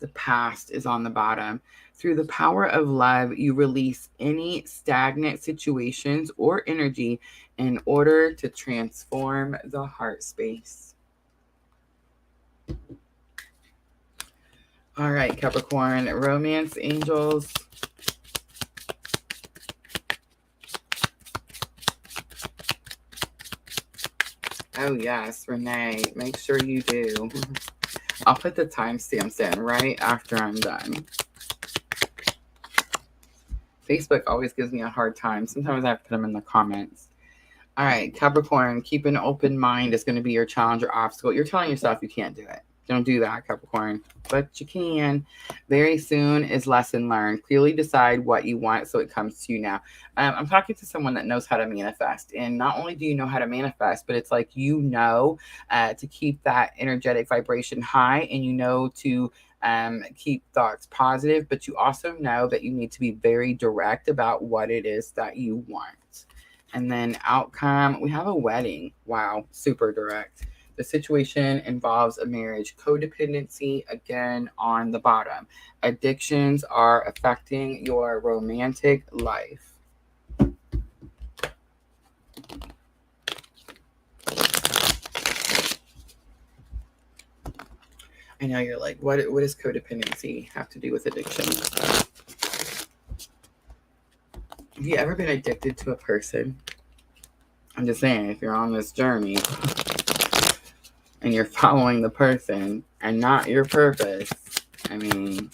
The past is on the bottom. Through the power of love, you release any stagnant situations or energy in order to transform the heart space. All right, Capricorn, romance angels. Oh yes, Renee, make sure you do. I'll put the timestamps in right after I'm done. Facebook always gives me a hard time. Sometimes I have to put them in the comments. All right, Capricorn, keep an open mind is going to be your challenge or obstacle. You're telling yourself you can't do it. Don't do that, Capricorn. But you can. Very soon is lesson learned. Clearly decide what you want so it comes to you now. I'm talking to someone that knows how to manifest. And not only do you know how to manifest, but it's like you know to keep that energetic vibration high, and you know to keep thoughts positive. But you also know that you need to be very direct about what it is that you want. And then outcome, we have a wedding. Wow, super direct. The situation involves a marriage. Codependency, again, on the bottom. Addictions are affecting your romantic life. I know you're like, what does codependency have to do with addiction? Have you ever been addicted to a person? I'm just saying, if you're on this journey and you're following the person and not your purpose, I mean,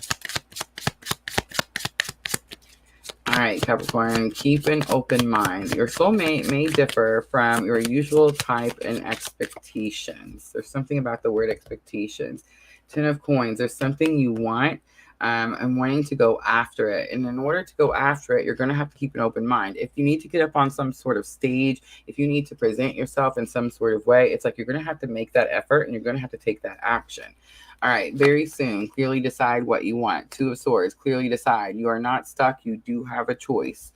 all right, Capricorn, keep an open mind. Your soulmate may differ from your usual type and expectations. There's something about the word expectations. 10 of coins, there's something you want and wanting to go after it. And in order to go after it, you're going to have to keep an open mind. If you need to get up on some sort of stage, if you need to present yourself in some sort of way, it's like you're going to have to make that effort and you're going to have to take that action. All right, very soon, clearly decide what you want. 2 of Swords, clearly decide. You are not stuck. You do have a choice.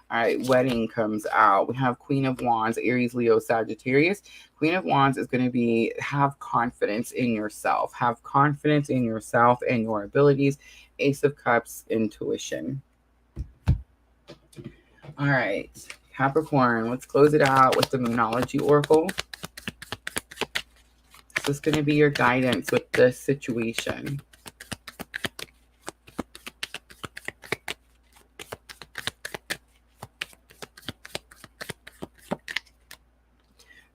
All right, wedding comes out. We have Queen of Wands, Aries, Leo, Sagittarius. Queen of Wands is going to be have confidence in yourself. Have confidence in yourself and your abilities. Ace of Cups, intuition. All right, Capricorn, let's close it out with the Moonology Oracle. This is going to be your guidance with this situation.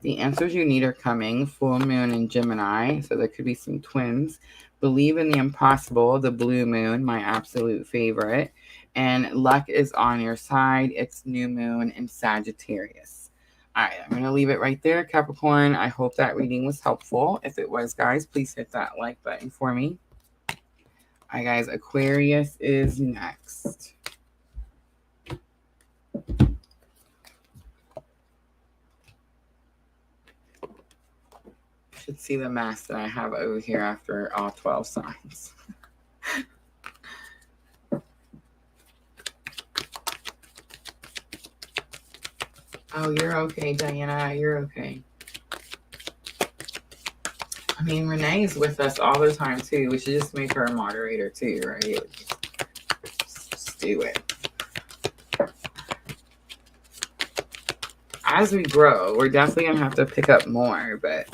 The answers you need are coming. Full moon in Gemini, so there could be some twins. Believe in the impossible, the blue moon, my absolute favorite. And luck is on your side. It's new moon in Sagittarius. All right, I'm going to leave it right there, Capricorn. I hope that reading was helpful. If it was, guys, please hit that like button for me. All right, guys, Aquarius is next. Should see the mask that I have over here after all 12 signs. Oh, you're okay, Diana. You're okay. I mean, Renee is with us all the time, too. We should just make her a moderator, too, right? Just do it. As we grow, we're definitely going to have to pick up more, but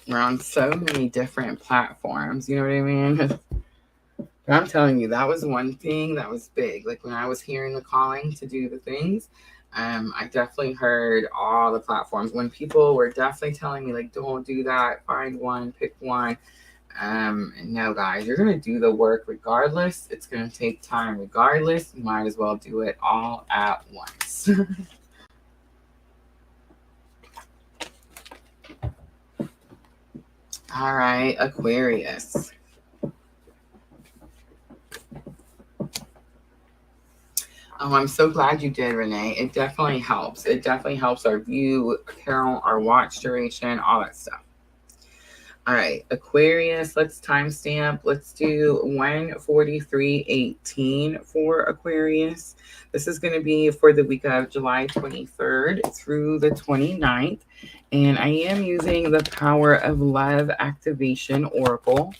we're on so many different platforms, you know what I mean? But I'm telling you, that was one thing that was big. Like when I was hearing the calling to do the things, I definitely heard all the platforms. When people were definitely telling me, like, don't do that, find one, pick one. No, guys, you're going to do the work regardless. It's going to take time regardless. You might as well do it all at once. All right, Aquarius. Oh, I'm so glad you did, Renee. It definitely helps. It definitely helps our view count, our watch duration, all that stuff. All right, Aquarius, let's timestamp. Let's do 1:43:18 for Aquarius. This is going to be for the week of July 23rd through the 29th. And I am using the Power of Love Activation Oracle.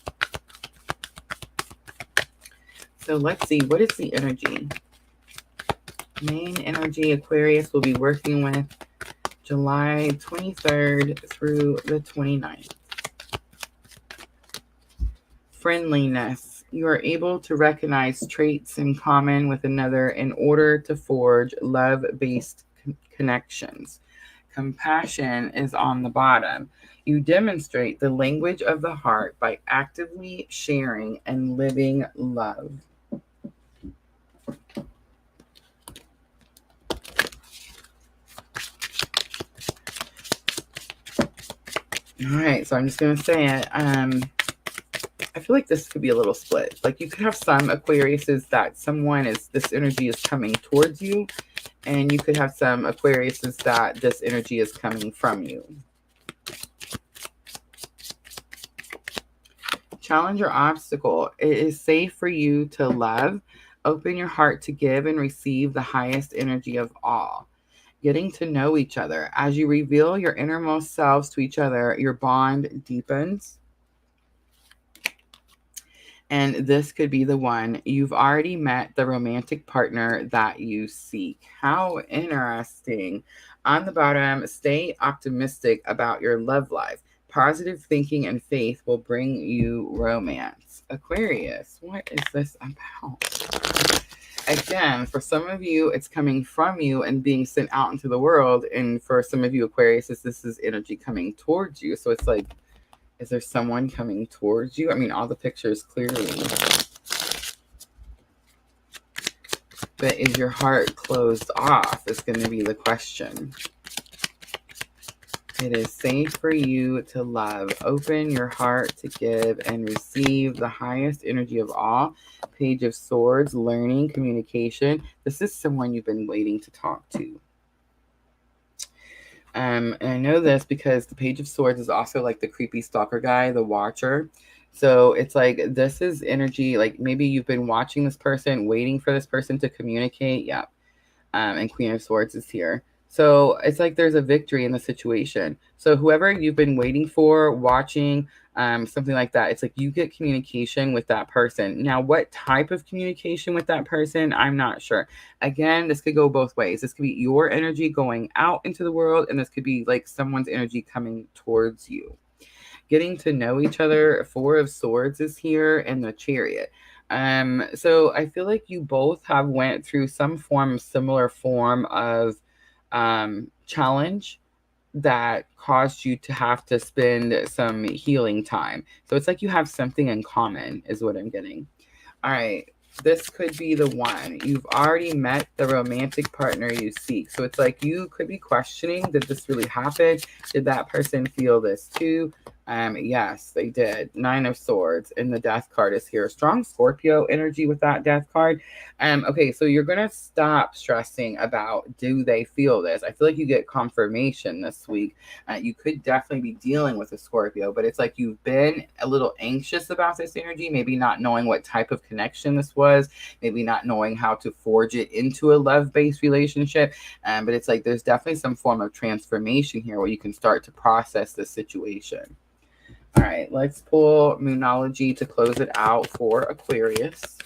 So let's see, what is the energy? Main energy Aquarius will be working with July 23rd through the 29th. Friendliness. You are able to recognize traits in common with another in order to forge love-based connections. Compassion is on the bottom. You demonstrate the language of the heart by actively sharing and living love. All right, so I'm just going to say it. I feel like this could be a little split. Like you could have some Aquariuses that this energy is coming towards you. And you could have some Aquariuses that this energy is coming from you. Challenge or obstacle. It is safe for you to love. Open your heart to give and receive the highest energy of all. Getting to know each other. As you reveal your innermost selves to each other, your bond deepens. And this could be the one. You've already met the romantic partner that you seek. How interesting. On the bottom, stay optimistic about your love life. Positive thinking and faith will bring you romance. Aquarius, what is this about? Again, for some of you, it's coming from you and being sent out into the world. And for some of you Aquarius, this is energy coming towards you. So it's like, is there someone coming towards you? I mean, all the pictures clearly. But is your heart closed off is going to be the question. It is safe for you to love. Open your heart to give and receive the highest energy of all. Page of Swords, learning, communication. This is someone you've been waiting to talk to. And I know this because the Page of Swords is also like the creepy stalker guy, the watcher. So it's like, this is energy, like maybe you've been watching this person, waiting for this person to communicate. Yeah. And Queen of Swords is here. So it's like there's a victory in the situation. So whoever you've been waiting for, watching, something like that, it's like you get communication with that person. Now, what type of communication with that person, I'm not sure. Again, this could go both ways. This could be your energy going out into the world, and this could be like someone's energy coming towards you. Getting to know each other. Four of Swords is here, and the Chariot. So I feel like you both have went through some similar form of challenge that caused you to have to spend some healing time. So it's like you have something in common is what I'm getting. All right. This could be the one. You've already met the romantic partner you seek. So it's like you could be questioning, did this really happen? Did that person feel this too? Yes, they did. 9 of Swords, and the Death card is here. Strong Scorpio energy with that Death card. Okay, so you're going to stop stressing about, do they feel this? I feel like you get confirmation this week. You could definitely be dealing with a Scorpio, but it's like you've been a little anxious about this energy, maybe not knowing what type of connection this was, maybe not knowing how to forge it into a love-based relationship. But it's like there's definitely some form of transformation here where you can start to process this situation. All right, let's pull Moonology to close it out for Aquarius.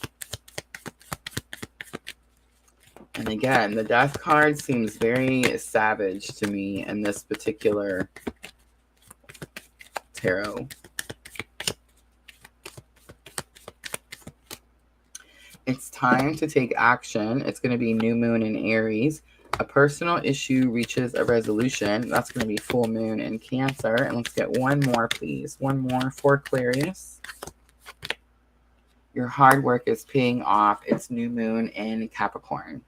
And again, the Death card seems very savage to me in this particular tarot. It's time to take action. It's going to be new moon in Aries. A personal issue reaches a resolution. That's going to be full moon in Cancer. And let's get one more, please. One more for Aquarius. Your hard work is paying off. It's new moon in Capricorn.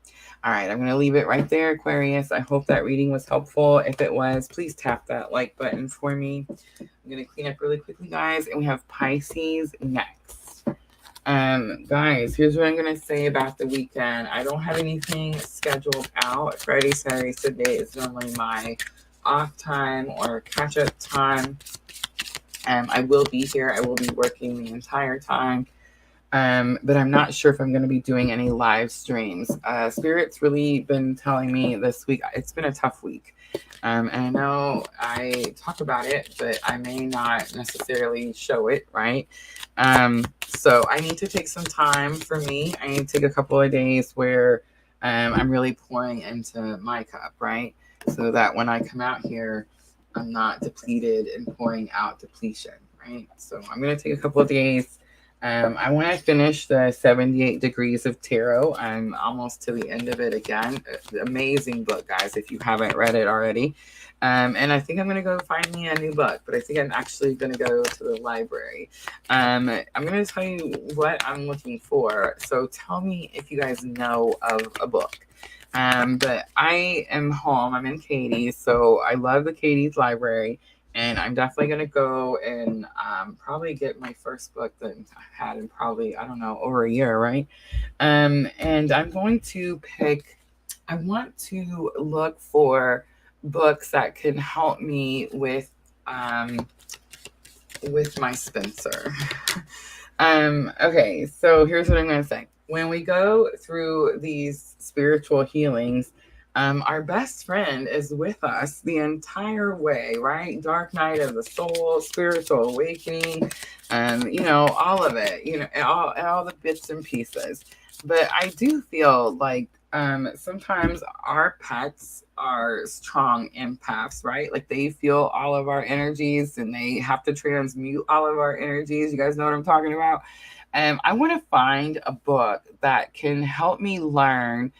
All right, I'm going to leave it right there, Aquarius. I hope that reading was helpful. If it was, please tap that like button for me. I'm going to clean up really quickly, guys. And we have Pisces next. Guys, here's what I'm going to say about the weekend. I don't have anything scheduled out. Friday, Saturday, Sunday is normally my off time or catch-up time. I will be here. I will be working the entire time. But I'm not sure if I'm going to be doing any live streams. Spirit's really been telling me this week, it's been a tough week. And I know I talk about it, but I may not necessarily show it, right? So I need to take some time for me. I need to take a couple of days where I'm really pouring into my cup, right? So that when I come out here, I'm not depleted and pouring out depletion, right? So I'm going to take a couple of days. I want to finish the 78 Degrees of Tarot. I'm almost to the end of it again. Amazing book, guys, if you haven't read it already. And I think I'm going to go find me a new book, but I think I'm actually going to go to the library. I'm going to tell you what I'm looking for. So tell me if you guys know of a book. But I am home. I'm in Katie's, so I love the Katie's library. And I'm definitely going to go and probably get my first book that I had in probably, I don't know, over a year, right? And I'm going to I want to look for books that can help me with my Spencer. Okay, so here's what I'm going to say. When we go through these spiritual healings, our best friend is with us the entire way, right? Dark night of the soul, spiritual awakening, all of it, all the bits and pieces. But I do feel like sometimes our pets are strong empaths, right? Like they feel all of our energies and they have to transmute all of our energies. You guys know what I'm talking about? I want to find a book that can help me learn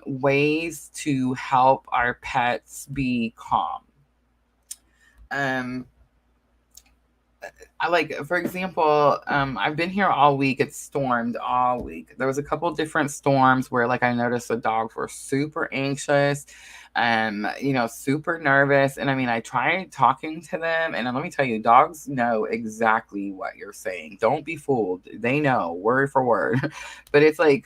ways to help our pets be calm. For example, I've been here all week. It stormed all week. There was a couple different storms where I noticed the dogs were super anxious, super nervous. And I tried talking to them, and let me tell you, dogs know exactly what you're saying. Don't be fooled. They know word for word. But it's I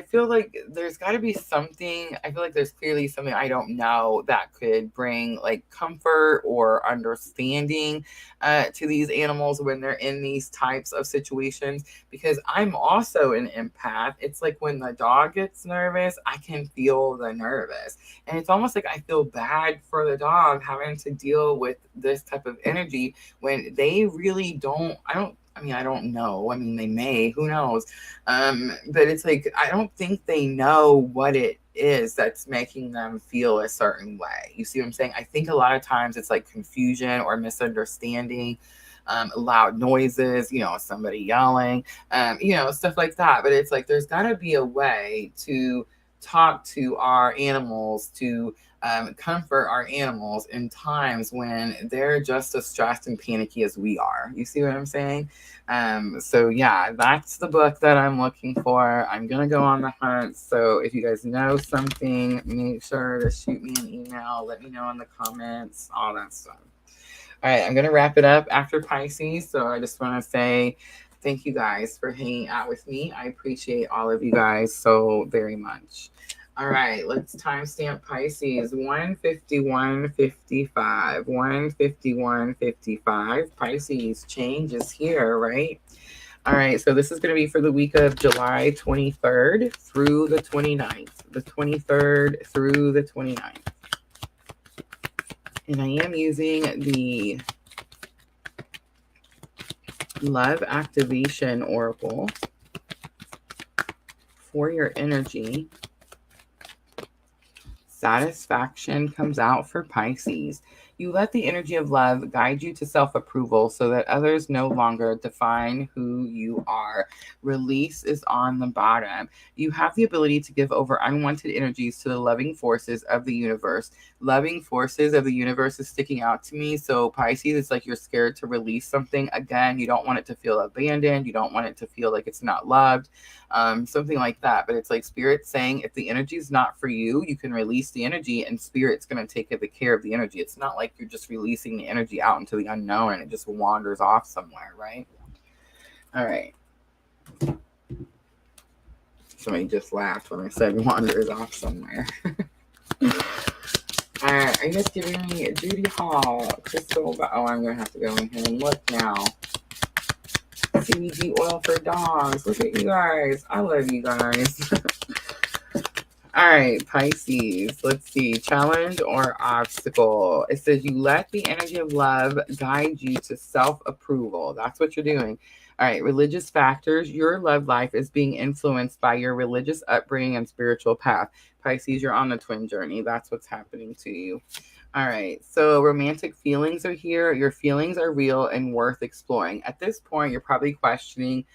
feel like there's got to be something. I feel like there's clearly something I don't know that could bring comfort or understanding to these animals when they're in these types of situations. Because I'm also an empath. It's like when the dog gets nervous, I can feel the nervous, and it's almost like I feel bad for the dog having to deal with this type of energy when they really don't. I don't know. They may, who knows? But it's like, I don't think they know what it is that's making them feel a certain way. You see what I'm saying? I think a lot of times it's confusion or misunderstanding, loud noises, somebody yelling, stuff like that. But it's there's got to be a way to talk to our animals, to comfort our animals in times when they're just as stressed and panicky as we are. You see what I'm saying? So yeah, that's the book that I'm looking for. I'm gonna go on the hunt. So if you guys know something, make sure to shoot me an email. Let me know in the comments, all that stuff. All right, I'm gonna wrap it up after Pisces. So I just want to say thank you guys for hanging out with me. I appreciate all of you guys so very much. All right, let's timestamp Pisces 151.55. 151.55. Pisces change is here, right? All right, so this is going to be for the week of July 23rd through the 29th. The 23rd through the 29th. And I am using the Love Activation Oracle for your energy. Satisfaction comes out for Pisces. You let the energy of love guide you to self-approval so that others no longer define who you are. Release is on the bottom. You have the ability to give over unwanted energies to the loving forces of the universe. Loving forces of the universe is sticking out to me. So Pisces, it's like you're scared to release something. Again, you don't want it to feel abandoned. You don't want it to feel like it's not loved. Something like that. But it's like Spirit's saying, if the energy is not for you, you can release the energy and Spirit's going to take the care of the energy. It's not like you're just releasing the energy out into the unknown and it just wanders off somewhere, right? All right. Somebody just laughed when I said wanders off somewhere. All right. Are you guys giving me Judy Hall, Crystal? Oh, I'm going to have to go in here and look now. CBD oil for dogs. Look at you guys. I love you guys. All right, Pisces. Let's see. Challenge or obstacle. It says you let the energy of love guide you to self-approval. That's what you're doing. All right, religious factors. Your love life is being influenced by your religious upbringing and spiritual path. Pisces, you're on the twin journey. That's what's happening to you. All right, so romantic feelings are here. Your feelings are real and worth exploring. At this point, you're probably questioning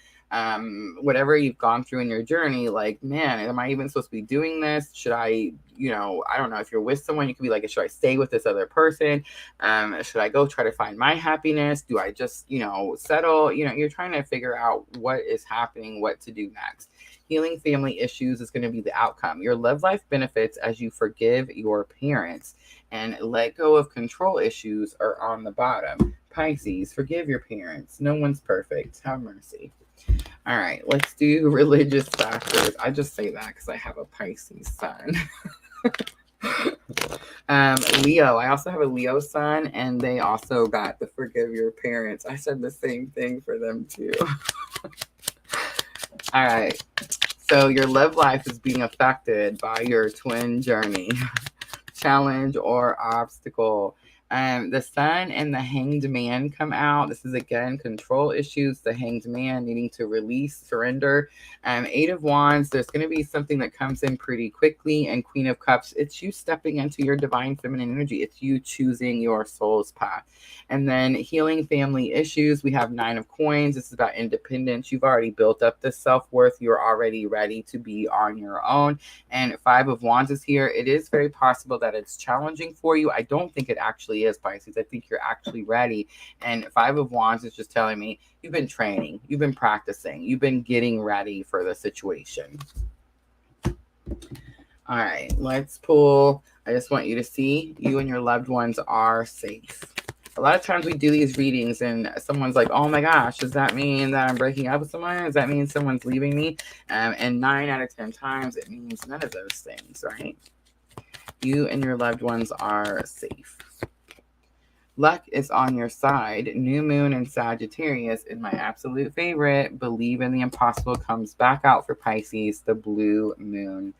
whatever you've gone through in your journey. Like, man, am I even supposed to be doing this? Should I, I don't know. If you're with someone, you could be like, should I stay with this other person? Should I go try to find my happiness? Do I just, settle? You're trying to figure out what is happening, what to do next. Healing family issues is going to be the outcome. Your love life benefits as you forgive your parents. and let go of control issues are on the bottom. Pisces, forgive your parents. No one's perfect. Have mercy. All right, let's do religious factors. I just say that because I have a Pisces sun. Leo, I also have a Leo sun, and they also got the forgive your parents. I said the same thing for them too. All right, so your love life is being affected by your twin journey, challenge, or obstacle. The sun and the hanged man come out. This is again control issues. The hanged man needing to release, surrender. 8 of Wands, there's going to be something that comes in pretty quickly. And Queen of Cups, it's you stepping into your divine feminine energy. It's you choosing your soul's path. And then healing family issues. We have 9 of Coins. This is about independence. You've already built up this self-worth. You're already ready to be on your own. And 5 of Wands is here. It is very possible that it's challenging for you. I don't think it actually is, Pisces. I think you're actually ready. And 5 of Wands is just telling me you've been training, you've been practicing, you've been getting ready for the situation. All right, let's pull. I just want you to see you and your loved ones are safe. A lot of times we do these readings and someone's like, oh my gosh, does that mean that I'm breaking up with someone? Does that mean someone's leaving me? And 9 out of 10 times it means none of those things, right? You and your loved ones are safe. Luck is on your side. New moon in Sagittarius is my absolute favorite. Believe in the impossible comes back out for Pisces, the blue moon.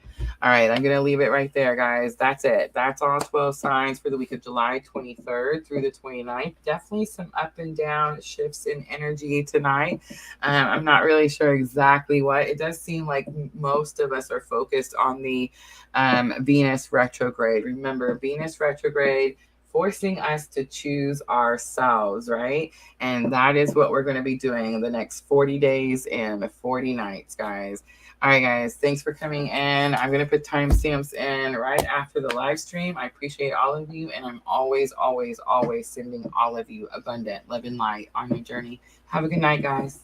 All right, I'm going to leave it right there, guys. That's it. That's all 12 signs for the week of July 23rd through the 29th. Definitely some up and down shifts in energy tonight. I'm not really sure exactly what. It does seem like most of us are focused on the Venus retrograde. Remember, Venus retrograde forcing us to choose ourselves, right? And that is what we're going to be doing in the next 40 days and 40 nights, guys. All right, guys, thanks for coming in. I'm going to put timestamps in right after the live stream. I appreciate all of you, and I'm always, always, always sending all of you abundant love and light on your journey. Have a good night, guys.